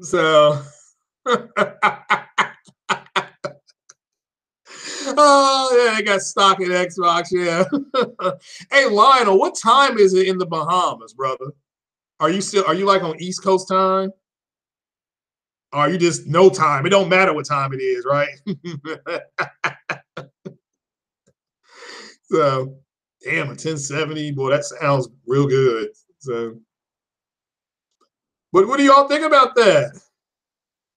So, oh yeah, they got stock in Xbox. Yeah. Hey, Lionel, what time is it in the Bahamas, brother? Are you like on East Coast time? Or are you just no time? It don't matter what time it is, right? So, damn, a 1070, boy, that sounds real good. So, but what do y'all think about that?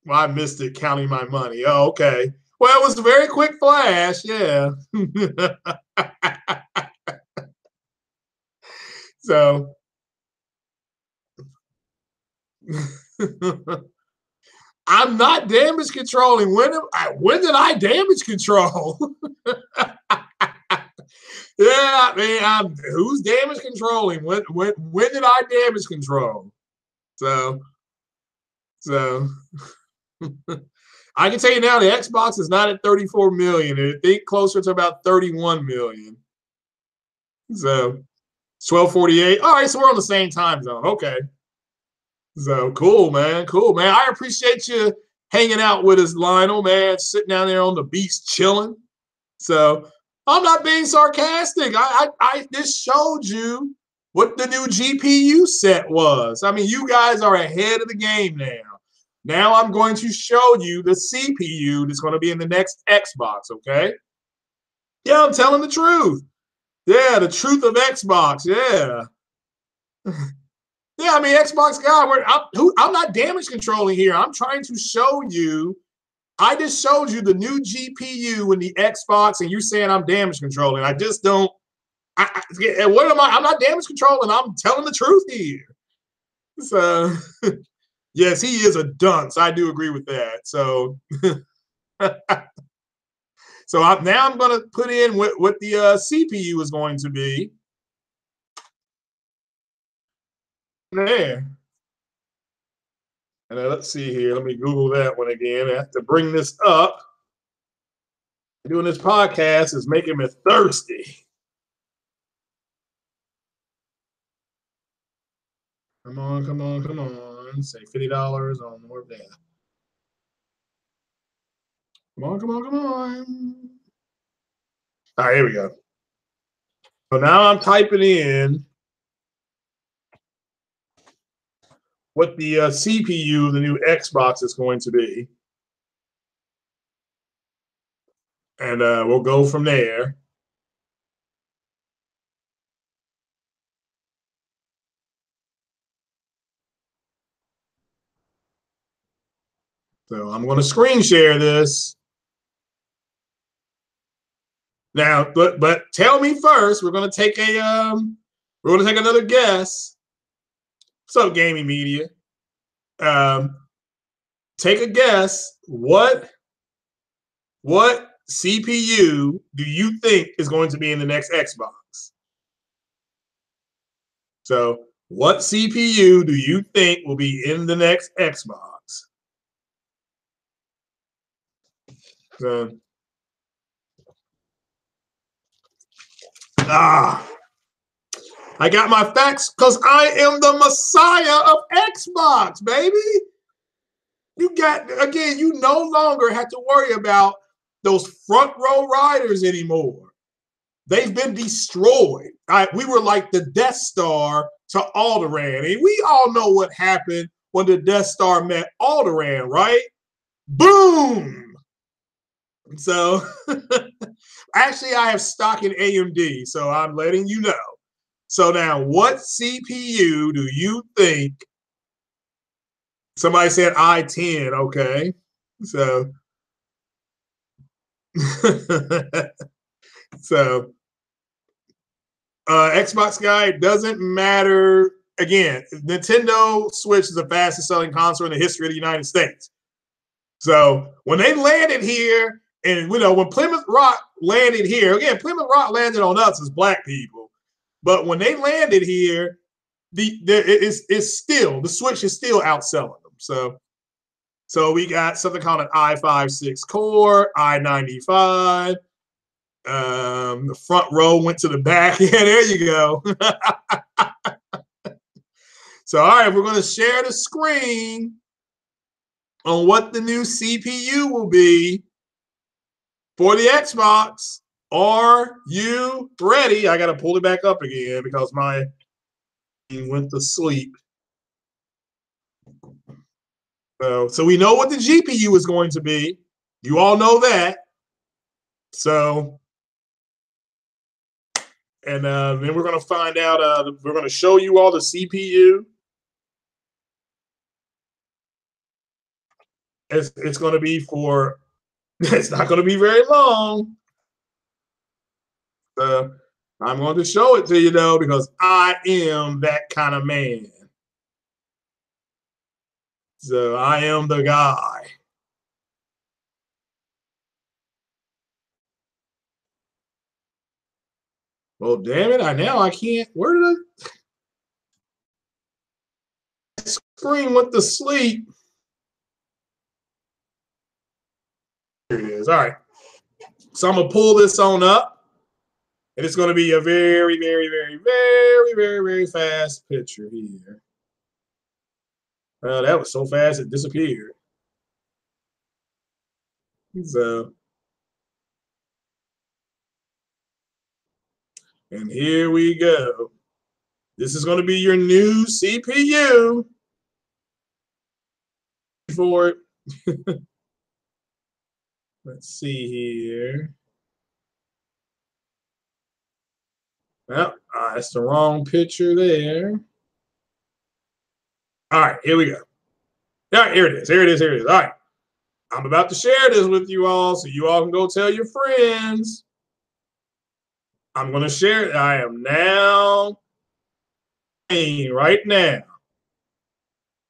Well, I missed it counting my money. Oh, okay. Well, it was a very quick flash. Yeah. So, I'm not damage controlling. When did I damage control? Yeah, man. Who's damage controlling? When did I damage control? So I can tell you now, the Xbox is not at 34 million. I think closer to about 31 million. So 12:48. All right, so we're on the same time zone. Okay. So cool, man. Cool, man. I appreciate you hanging out with us, Lionel, man. Sitting down there on the beach chilling. So I'm not being sarcastic. I just showed you what the new GPU set was. I mean, you guys are ahead of the game now. Now I'm going to show you the CPU that's going to be in the next Xbox, okay? Yeah, I'm telling the truth. Yeah, the truth of Xbox, yeah. Yeah, I mean, Xbox guy, I'm not damage controlling here. I'm trying to show you. I just showed you the new GPU in the Xbox, and you're saying I'm damage controlling. I just don't. What am I? I'm not damage controlling. I'm telling the truth here. So, yes, he is a dunce. I do agree with that. So, now I'm going to put in what the CPU is going to be. There. And let's see here. Let me Google that one again. I have to bring this up. Doing this podcast is making me thirsty. Come on, come on, come on. Say $50 on more of that. Come on, come on, come on. All right, here we go. So now I'm typing in what the CPU, the new Xbox, is going to be. And we'll go from there. So I'm going to screen share this. Now, but tell me first, we're going to take another guess. What's up, gaming media? Take a guess. What CPU do you think is going to be in the next Xbox? So, what CPU do you think will be in the next Xbox? So, I got my facts because I am the messiah of Xbox, baby. You no longer have to worry about those front row riders anymore. They've been destroyed. We were like the Death Star to Alderaan. And we all know what happened when the Death Star met Alderaan, right? Boom! So, actually, I have stock in AMD, so I'm letting you know. So now, what CPU do you think? Somebody said i10, okay. So, so Xbox guy, it doesn't matter. Again, Nintendo Switch is the fastest selling console in the history of the United States. So when they landed here, and when Plymouth Rock landed here, again, Plymouth Rock landed on us as black people. But when they landed here, it's still the Switch is still outselling them. So we got something called an i5-6 core, i95. The front row went to the back. Yeah, there you go. So, all right, we're going to share the screen on what the new CPU will be for the Xbox. Are you ready? I got to pull it back up again because my went to sleep. So we know what the GPU is going to be. You all know that. So, and then we're going to find out. We're going to show you all the CPU. It's going to be for. It's not going to be very long. I'm going to show it to you though because I am that kind of man. So I am the guy. Well, damn it! I can't. Where did I screen went to sleep? Here it is. All right. So I'm gonna pull this on up, and it's gonna be a very, very, very, very, very, very fast picture here. That was so fast it disappeared. So, and here we go. This is going to be your new CPU. for it. Let's see here. Well, that's the wrong picture there. All right, here we go. All right, here it is. Here it is. Here it is. All right. I'm about to share this with you all so you all can go tell your friends. I'm going to share it. I am now right now.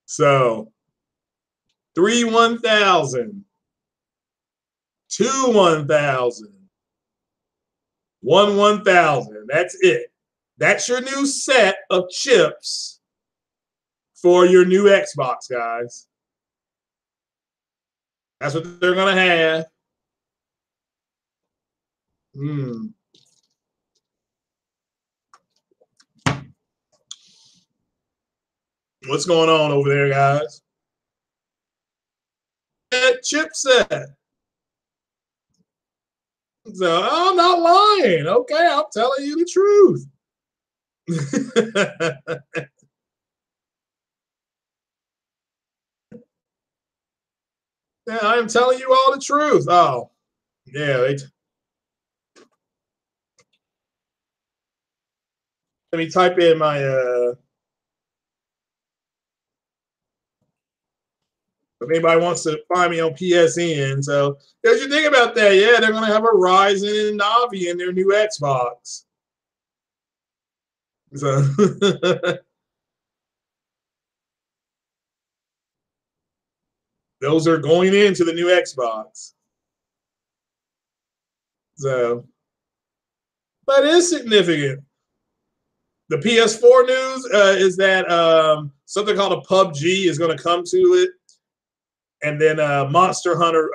So 3 1,000, 2 1,000, 1 1,000. That's it. That's your new set of chips for your new Xbox, guys. That's what they're going to have. What's going on over there, guys? That chipset. So I'm not lying. Okay, I'm telling you the truth. Yeah, I'm telling you all the truth. Oh, yeah. Let me type in my if anybody wants to find me on PSN. So, as you think about that, yeah, they're going to have a Ryzen and Navi in their new Xbox. So, those are going into the new Xbox. So, that is significant. The PS4 news is that something called a PUBG is going to come to it. And then Monster Hunter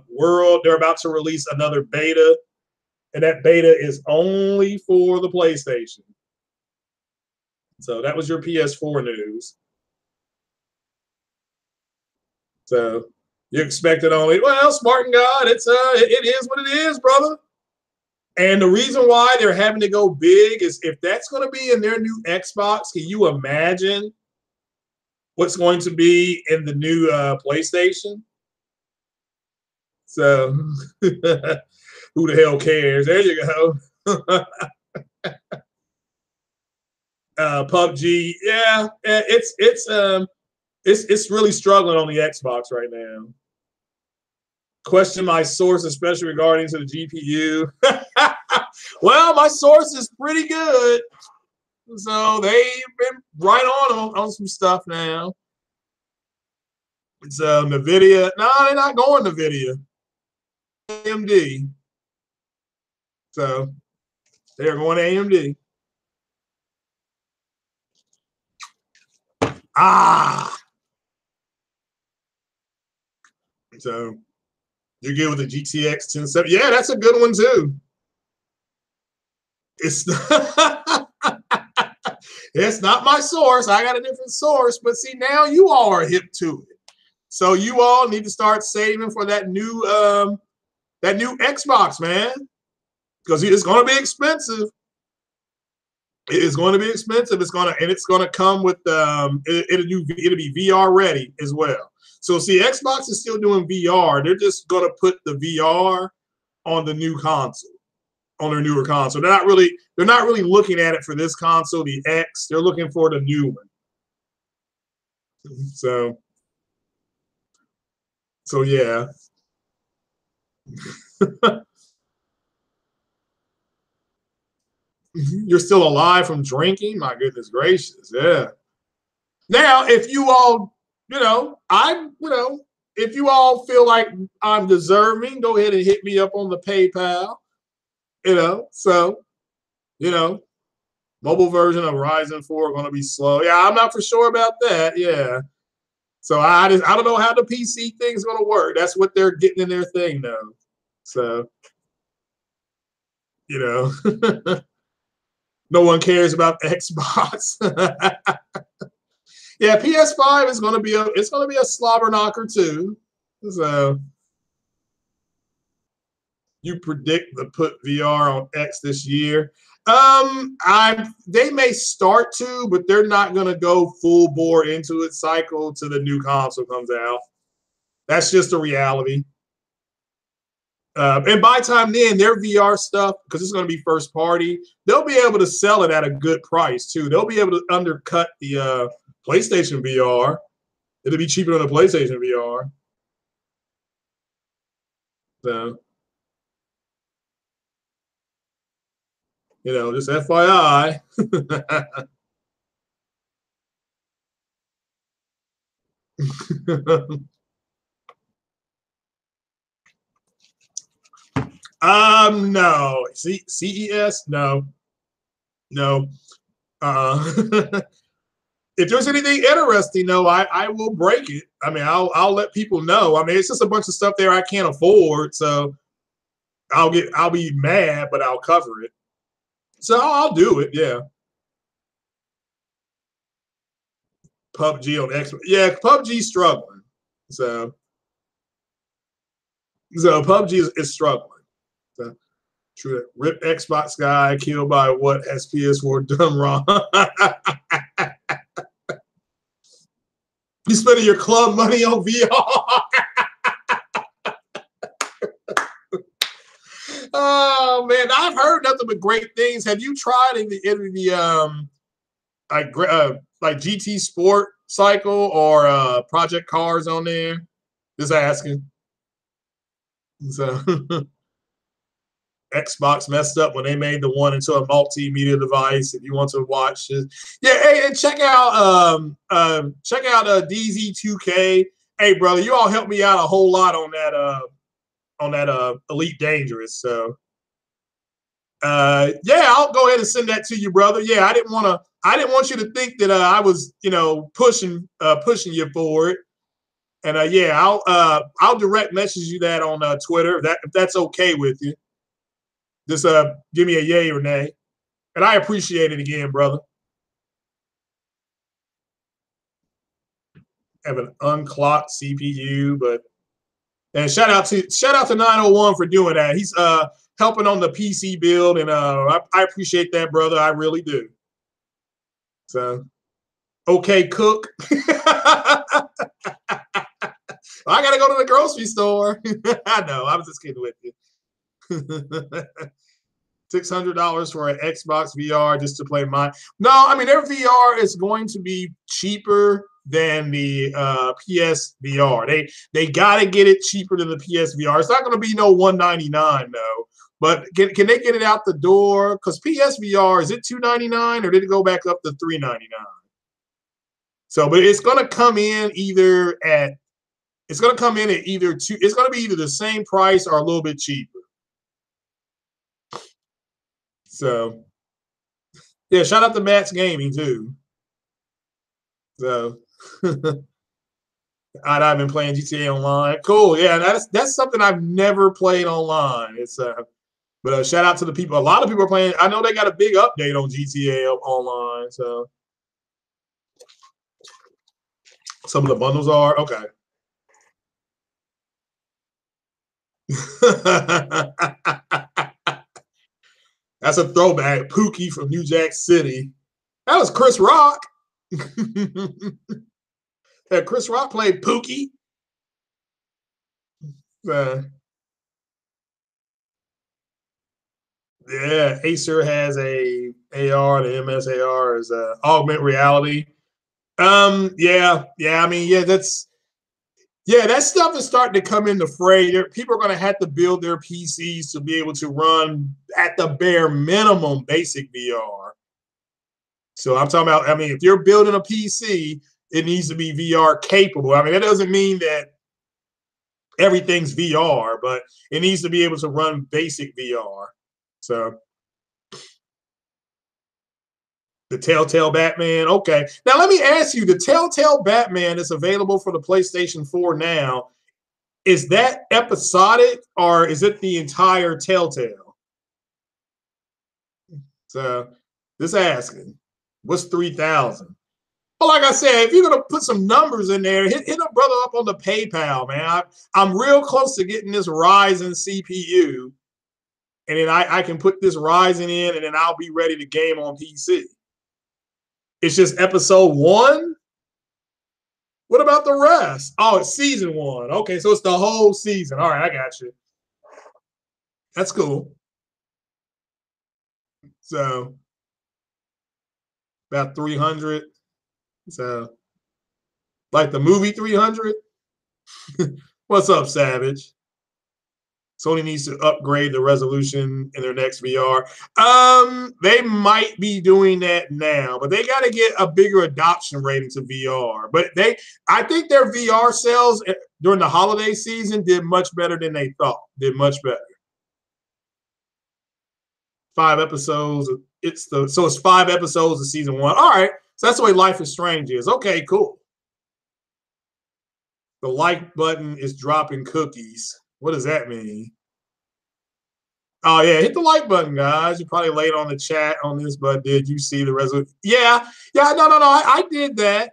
World, they're about to release another beta. And that beta is only for the PlayStation. So that was your PS4 news. So you expected only, well, Spartan God, it is what it is, brother. And the reason why they're having to go big is if that's going to be in their new Xbox, can you imagine what's going to be in the new PlayStation? So who the hell cares? There you go. PUBG, yeah, it's really struggling on the Xbox right now. Question my source, especially regarding to the GPU. Well, my source is pretty good, so they've been right on some stuff now. It's NVIDIA. No, they're not going NVIDIA. AMD. So they're going AMD. So you're good with the GTX 1070. Yeah, that's a good one too. It's it's not my source. I got a different source, but see, now you all are hip to it. So you all need to start saving for that new Xbox, man, because it's going to be expensive. It is going to be expensive. It's going to come with it'll be VR ready as well. So see, Xbox is still doing VR. They're just going to put the VR on the new console, on their newer console. They're not really looking at it for this console, the X. They're looking for the new one. So yeah. You're still alive from drinking? My goodness gracious. Yeah. Now, if you all, if you all feel like I'm deserving, go ahead and hit me up on the PayPal. So, mobile version of Ryzen 4 going to be slow. Yeah, I'm not for sure about that. Yeah. So I don't know how the PC thing is going to work. That's what they're getting in their thing though. So, no one cares about Xbox. Yeah, PS5 is going to be a slobber knocker too. So you predict to put VR on X this year? They may start to, but they're not going to go full bore into its cycle till the new console comes out. That's just the reality. And by the time then, their VR stuff, because it's going to be first party, they'll be able to sell it at a good price too. They'll be able to undercut the PlayStation VR. It'll be cheaper than the PlayStation VR. So, just FYI. No. CES? No. If there's anything interesting, though, I will break it. I mean, I'll let people know. I mean, it's just a bunch of stuff there I can't afford, so I'll be mad, but I'll cover it. So I'll do it. Yeah. PUBG on Xbox. Yeah, PUBG's struggling. So PUBG is struggling. So, true. Rip Xbox guy killed by what has PS4 done wrong? You spending your club money on VR? Oh man, I've heard nothing but great things. Have you tried the like GT Sport Cycle or Project Cars on there? Just asking. So Xbox messed up when they made the one into a multimedia device. If you want to watch it, yeah. Hey, and check out DZ2K. Hey, brother, you all helped me out a whole lot on that Elite Dangerous. So yeah, I'll go ahead and send that to you, brother. Yeah, I didn't want you to think that I was pushing you for it. And yeah, I'll direct message you that on Twitter if that's okay with you. Just give me a yay or nay. And I appreciate it again, brother. Have an unclocked CPU, and shout out to 901 for doing that. He's helping on the PC build, and I appreciate that, brother. I really do. So, okay, Cook. I gotta go to the grocery store. I know. I was just kidding with you. $600 for an Xbox VR just to play mine. No, I mean their VR is going to be cheaper than the PS VR. They got to get it cheaper than the PS VR. It's not going to be no $199 though. But can they get it out the door? Because PSVR, is it $299 or did it go back up to $399? So, but it's going to come in either at it's going to be either the same price or a little bit cheaper. So, yeah, shout out to Matt's Gaming too. So, I've been playing GTA Online. Cool, yeah, that's something I've never played online. It's but shout out to the people. A lot of people are playing. I know they got a big update on GTA Online. So, some of the bundles are okay. That's a throwback. Pookie from New Jack City. That was Chris Rock. Yeah, Chris Rock played Pookie. Yeah, Acer has a AR. The MSAR is augmented reality. Yeah. I mean, yeah, that stuff is starting to come into fray. People are going to have to build their PCs to be able to run at the bare minimum basic VR. So I'm talking about, I mean, if you're building a PC, it needs to be VR capable. I mean, that doesn't mean that everything's VR, but it needs to be able to run basic VR. So the Telltale Batman, okay. Now let me ask you, the Telltale Batman is available for the PlayStation 4 now. Is that episodic or is it the entire Telltale? So just asking, what's 3,000? Well, like I said, if you're gonna put some numbers in there, hit a brother up on the PayPal, man. I'm real close to getting this Ryzen CPU, and then I can put this Ryzen in, and then I'll be ready to game on PC. It's just episode 1. What about the rest? Oh, it's season 1. Okay, so it's the whole season. All right, I got you. That's cool. So about 300. So like the movie 300. What's up, Savage? Sony needs to upgrade the resolution in their next VR. They might be doing that now, but they got to get a bigger adoption rate into VR. But I think their VR sales during the holiday season did much better than they thought. Did much better. 5 episodes. So it's 5 episodes of season 1. All right. So that's the way Life is Strange is. Okay, cool. The like button is dropping cookies. What does that mean? Oh yeah, hit the like button, guys. You're probably late on the chat on this, but did you see the resolution? Yeah. No. I did that.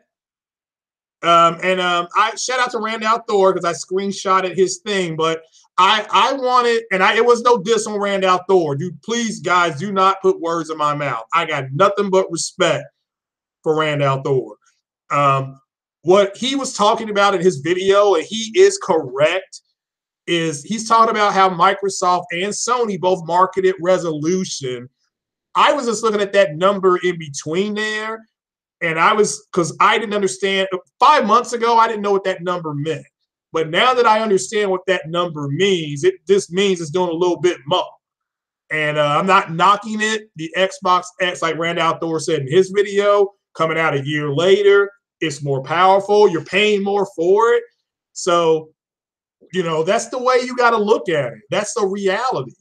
I shout out to Randall Thor because I screenshotted his thing, but I wanted, and it was no diss on Randall Thor. Please, guys, do not put words in my mouth. I got nothing but respect for Randall Thor. What he was talking about in his video, and he is correct, is he's talking about how Microsoft and Sony both marketed resolution. I was just looking at that number in between there, and because I didn't understand 5 months ago, I didn't know what that number meant. But now that I understand what that number means, it just means it's doing a little bit more. And I'm not knocking it. The Xbox X, like Randall Thor said in his video, coming out a year later, it's more powerful. You're paying more for it. So, that's the way you got to look at it. That's the reality.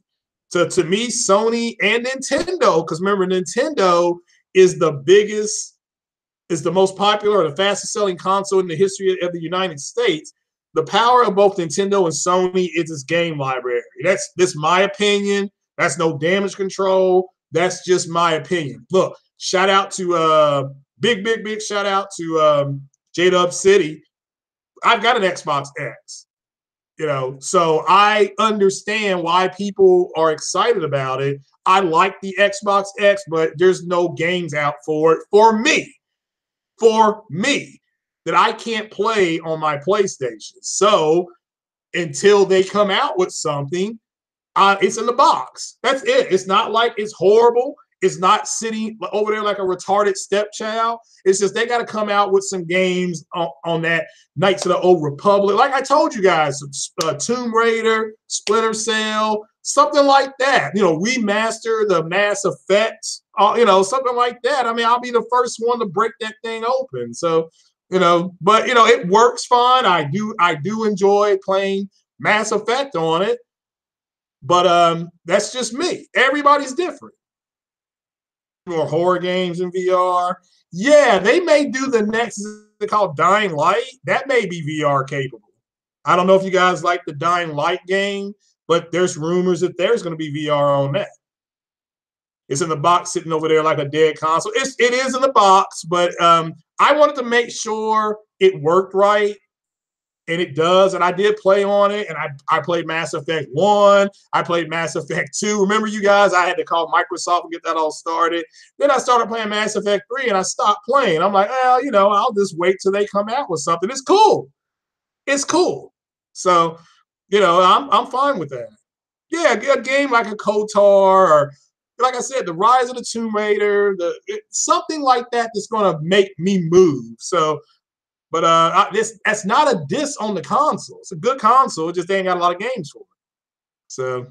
To me, Sony and Nintendo, because remember, Nintendo is the biggest, is the most popular or the fastest selling console in the history of the United States. The power of both Nintendo and Sony is its game library. That's my opinion. That's no damage control. That's just my opinion. Look, shout out to big shout out to J-Dub City. I've got an Xbox X. So I understand why people are excited about it. I like the Xbox X, but there's no games out for it for me that I can't play on my PlayStation. So until they come out with something, it's in the box. That's it. It's not like it's horrible. It's not sitting over there like a retarded stepchild. It's just they got to come out with some games on that Knights of the Old Republic. Like I told you guys, Tomb Raider, Splinter Cell, something like that. Remaster the Mass Effect, something like that. I mean, I'll be the first one to break that thing open. So, but it works fine. I do enjoy playing Mass Effect on it. But that's just me. Everybody's different. More horror games in VR. Yeah, they may do the next called Dying Light. That may be VR capable. I don't know if you guys like the Dying Light game, but there's rumors that there's going to be VR on that. It's in the box sitting over there like a dead console. It is in the box, but I wanted to make sure it worked right. And it does, and I did play on it, and I played Mass Effect 1. I played Mass Effect 2. Remember, you guys, I had to call Microsoft and get that all started. Then I started playing Mass Effect 3, and I stopped playing. I'm like, well, I'll just wait till they come out with something. It's cool. It's cool. So, I'm fine with that. Yeah, a game like a KOTOR or, like I said, the Rise of the Tomb Raider, something like that that's going to make me move. So, but that's not a diss on the console. It's a good console. It just ain't got a lot of games for it. So,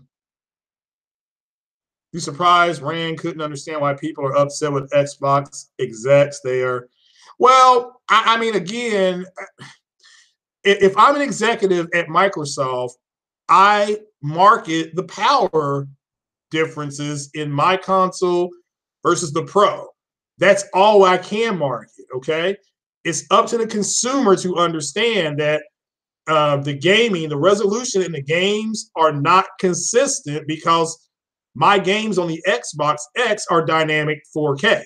you surprised Rand couldn't understand why people are upset with Xbox execs? Well, I mean, again, if I'm an executive at Microsoft, I market the power differences in my console versus the Pro. That's all I can market, okay? It's up to the consumer to understand that the resolution in the games are not consistent because my games on the Xbox X are dynamic 4K,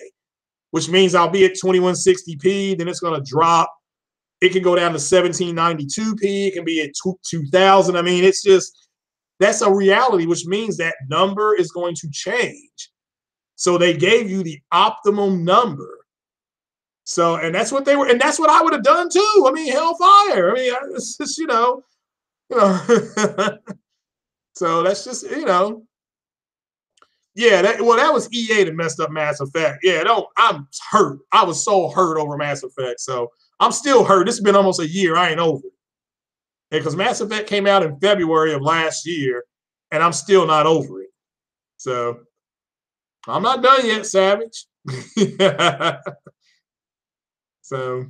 which means I'll be at 2160p, then it's going to drop. It can go down to 1792p. It can be at 2000. I mean, that's a reality, which means that number is going to change. So they gave you the optimum number. So, and that's what they were, and that's what I would have done too. I mean, hellfire. I mean, it's just, you know. So that's just, yeah. That was EA that messed up Mass Effect. Yeah, I'm hurt. I was so hurt over Mass Effect. So I'm still hurt. This has been almost a year. I ain't over it. Because Mass Effect came out in February of last year, and I'm still not over it. So I'm not done yet, Savage. So,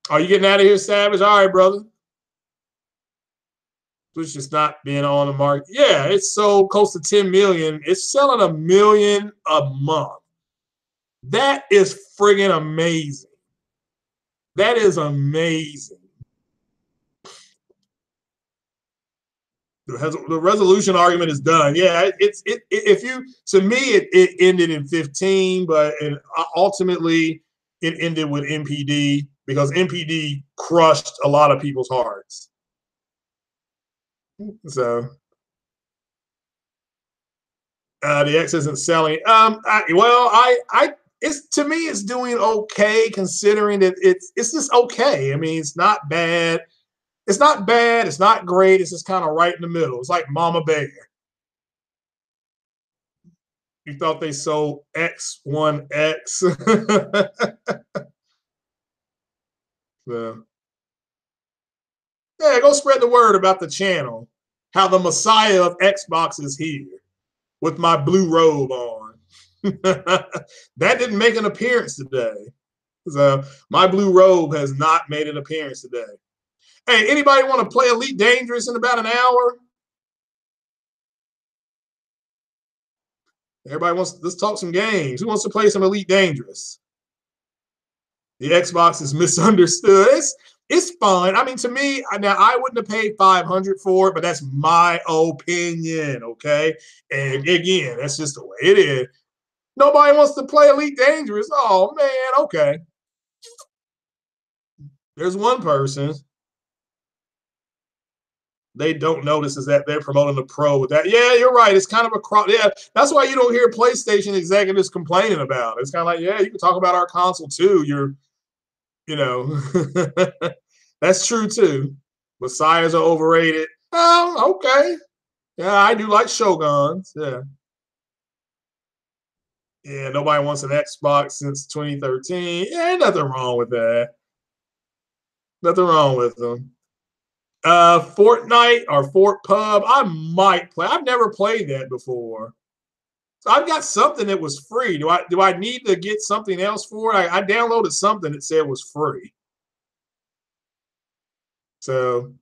are you getting out of here, Savage? All right, brother. Which is not being on the market. Yeah, it's sold close to 10 million. It's selling 1 million a month. That is friggin' amazing. That is amazing. The resolution argument is done. Yeah, if you, to me it ended in 15, but ultimately it ended with NPD because NPD crushed a lot of people's hearts. So the X isn't selling. It's, to me, it's doing okay considering that it's just okay. I mean, it's not bad. It's not bad. It's not great. It's just kind of right in the middle. It's like Mama Bear. You thought they sold X1X. So, yeah, go spread the word about the channel. How the Messiah of Xbox is here with my blue robe on. That didn't make an appearance today. So my blue robe has not made an appearance today. Hey, anybody want to play Elite Dangerous in about an hour? Everybody wants, let's talk some games. Who wants to play some Elite Dangerous? The Xbox is misunderstood. It's fun. I mean, to me, now I wouldn't have paid $500 for it, but that's my opinion, okay? And again, that's just the way it is. Nobody wants to play Elite Dangerous. Oh man, okay. There's one person. They don't notice is that they're promoting the Pro with that. Yeah, you're right. It's kind of a cross. Yeah, that's why you don't hear PlayStation executives complaining about it. It's kind of like, yeah, you can talk about our console too. That's true too. Messiahs are overrated. Oh, okay. Yeah, I do like Shoguns. Yeah. Yeah, nobody wants an Xbox since 2013. Yeah, ain't nothing wrong with that. Nothing wrong with them. Fortnite or Fort Pub, I might play. I've never played that before. So I've got something that was free. Do I need to get something else for it? I downloaded something that said was free. So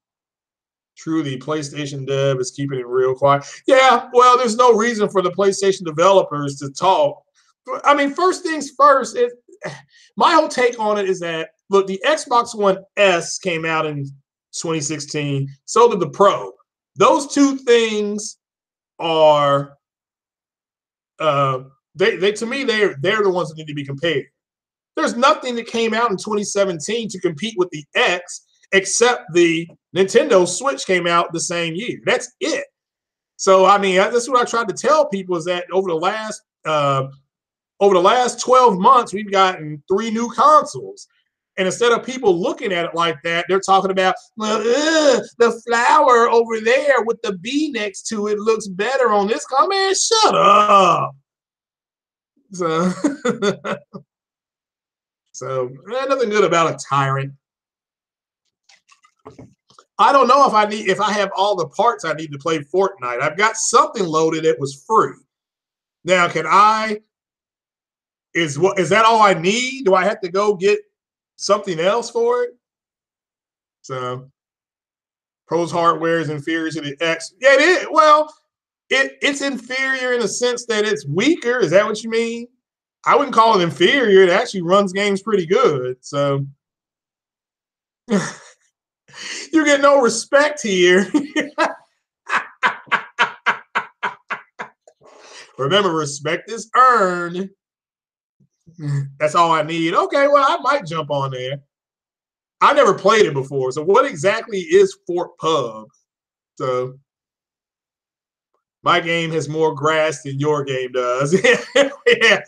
true, the PlayStation dev is keeping it real quiet. Yeah, well, there's no reason for the PlayStation developers to talk. I mean, first things first, my whole take on it is that, look, the Xbox One S came out in 2016. So did the Pro. Those two things are, they to me, they're the ones that need to be compared. There's nothing that came out in 2017 to compete with the X except the Nintendo Switch came out the same year. That's it. So I mean, that's what I tried to tell people is that over the last 12 months, we've gotten 3 new consoles. And instead of people looking at it like that, they're talking about, well, the flower over there with the B next to it looks better on this. Come on, shut up. So, so nothing good about a tyrant. I don't know if I have all the parts I need to play Fortnite. I've got something loaded that was free. Now, is that all I need? Do I have to go get something else for it? So Pro's hardware is inferior to the X. Yeah, it is. Well, it's inferior in the sense that it's weaker. Is that what you mean? I wouldn't call it inferior. It actually runs games pretty good. So you get no respect here. Remember, respect is earned. That's all I need. Okay, well, I might jump on there. I never played it before. So what exactly is Fort Pub? So my game has more grass than your game does. Yeah.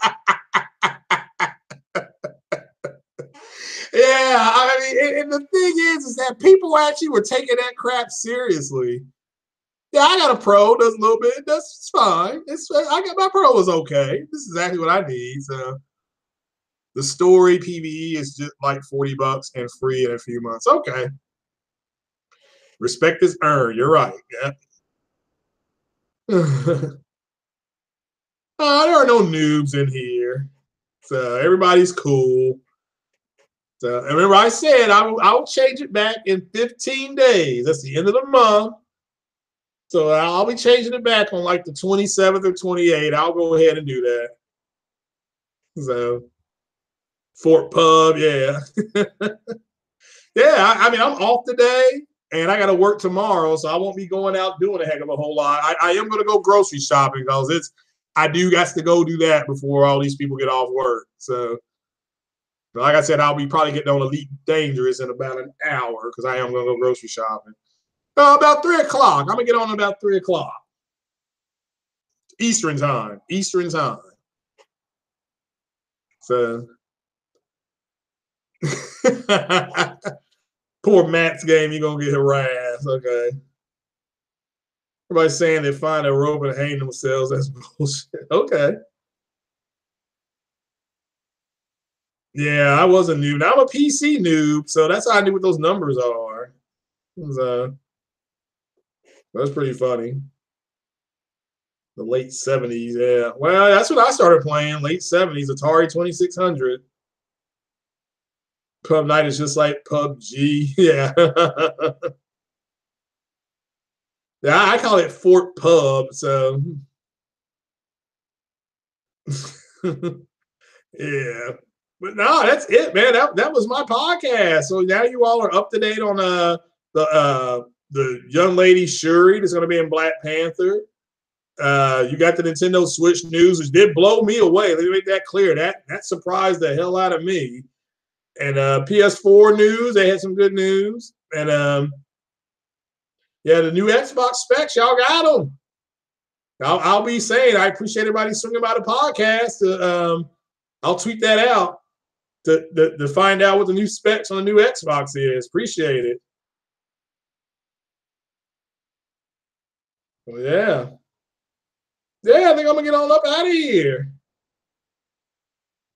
mean, and the thing is that people actually were taking that crap seriously. Yeah, I got a Pro. Does a little bit. That's fine. I got my Pro was okay. This is exactly what I need. So the story PvE is just like $40 and free in a few months. Okay. Respect is earned. You're right. Yeah. There are no noobs in here. So everybody's cool. So and remember I said I'll change it back in 15 days. That's the end of the month. So I'll be changing it back on like the 27th or 28th. I'll go ahead and do that. So Fort Pub, yeah. Yeah, I mean, I'm off today and I got to work tomorrow, so I won't be going out doing a heck of a whole lot. I am going to go grocery shopping because I do got to go do that before all these people get off work. So, like I said, I'll be probably getting on Elite Dangerous in about an hour because I am going to go grocery shopping. About 3 o'clock. I'm going to get on about 3 o'clock. Eastern time. Eastern time. So. Poor Matt's game, you're gonna get harassed. Okay. Everybody's saying they find a rope and hang themselves. That's bullshit. Okay. Yeah, I was a noob. Now I'm a PC noob, so that's how I knew what those numbers are. That's pretty funny. The late 70s, yeah. Well, that's when I started playing, late 70s, Atari 2600. Pub Night is just like PUBG. Yeah. Yeah, I call it Fort Pub, so yeah. But no, that's it, man. That was my podcast. So now you all are up to date on the young lady Shuri that's going to be in Black Panther. You got the Nintendo Switch news, which did blow me away. Let me make that clear. That surprised the hell out of me. And PS4 news, they had some good news. And yeah, the new Xbox specs, y'all got them. I'll be saying I appreciate everybody swinging by the podcast. I'll tweet that out to find out what the new specs on the new Xbox is. Appreciate it. Well, yeah. Yeah, I think I'm gonna get on up out of here.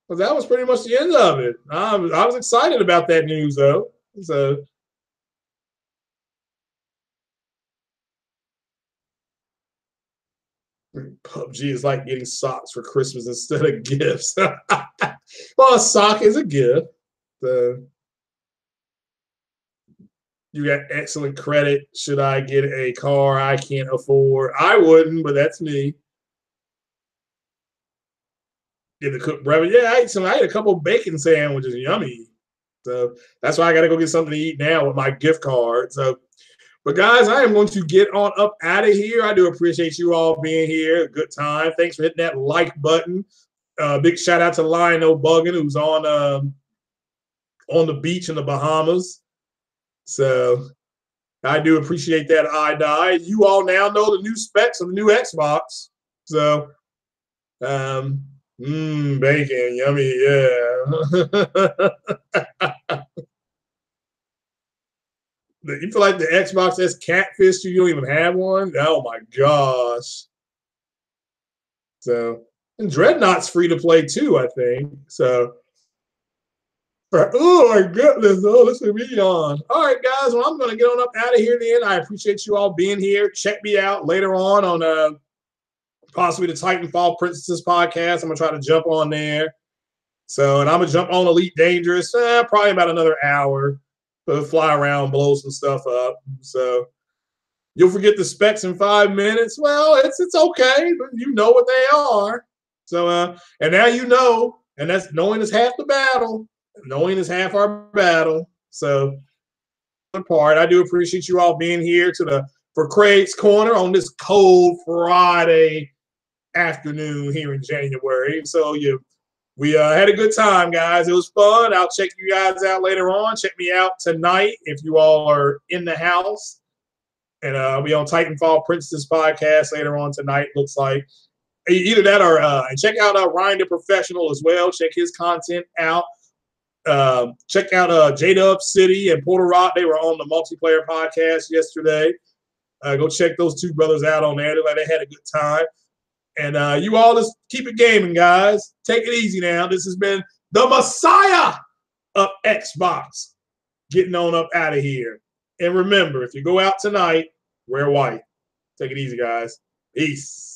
Well, that was pretty much the end of it. I was excited about that news though. So PUBG is like getting socks for Christmas instead of gifts. Well, a sock is a gift. You got excellent credit. Should I get a car I can't afford? I wouldn't, but that's me. Get the cooked breakfast. Yeah, I ate a couple of bacon sandwiches. Yummy. So that's why I got to go get something to eat now with my gift card. So, but guys, I am going to get on up out of here. I do appreciate you all being here. Good time. Thanks for hitting that like button. Big shout out to Lionel Buggin, who's on the beach in the Bahamas. So I do appreciate that. I die. You all now know the new specs of the new Xbox. So, bacon, yummy, yeah. You feel like the Xbox has catfish you don't even have one? Oh my gosh. So, and Dreadnought's free to play too, I think. So, oh my goodness. Oh, this is me on. All right, guys. Well, I'm going to get on up out of here then. I appreciate you all being here. Check me out later on possibly the Titanfall Princesses podcast. I'm going to try to jump on there. So, and I'm going to jump on Elite Dangerous probably about another hour. Fly around, blow some stuff up. So, you'll forget the specs in 5 minutes. Well, it's okay, but you know what they are. So, and now you know, and that's knowing is half the battle. Knowing is half our battle. So, part, I do appreciate you all being here for Craig's Corner on this cold Friday afternoon here in January. So we had a good time, guys. It was fun. I'll check you guys out later on. Check me out tonight if you all are in the house. And I'll be on Titanfall Princess podcast later on tonight, looks like. Either that or and check out Ryan the Professional as well. Check his content out. Check out J-Dub City and Porter Rock. They were on the multiplayer podcast yesterday. Go check those two brothers out on there. Like they had a good time. And you all just keep it gaming, guys. Take it easy now. This has been the Messiah of Xbox. Getting on up out of here. And remember, if you go out tonight, wear white. Take it easy, guys. Peace.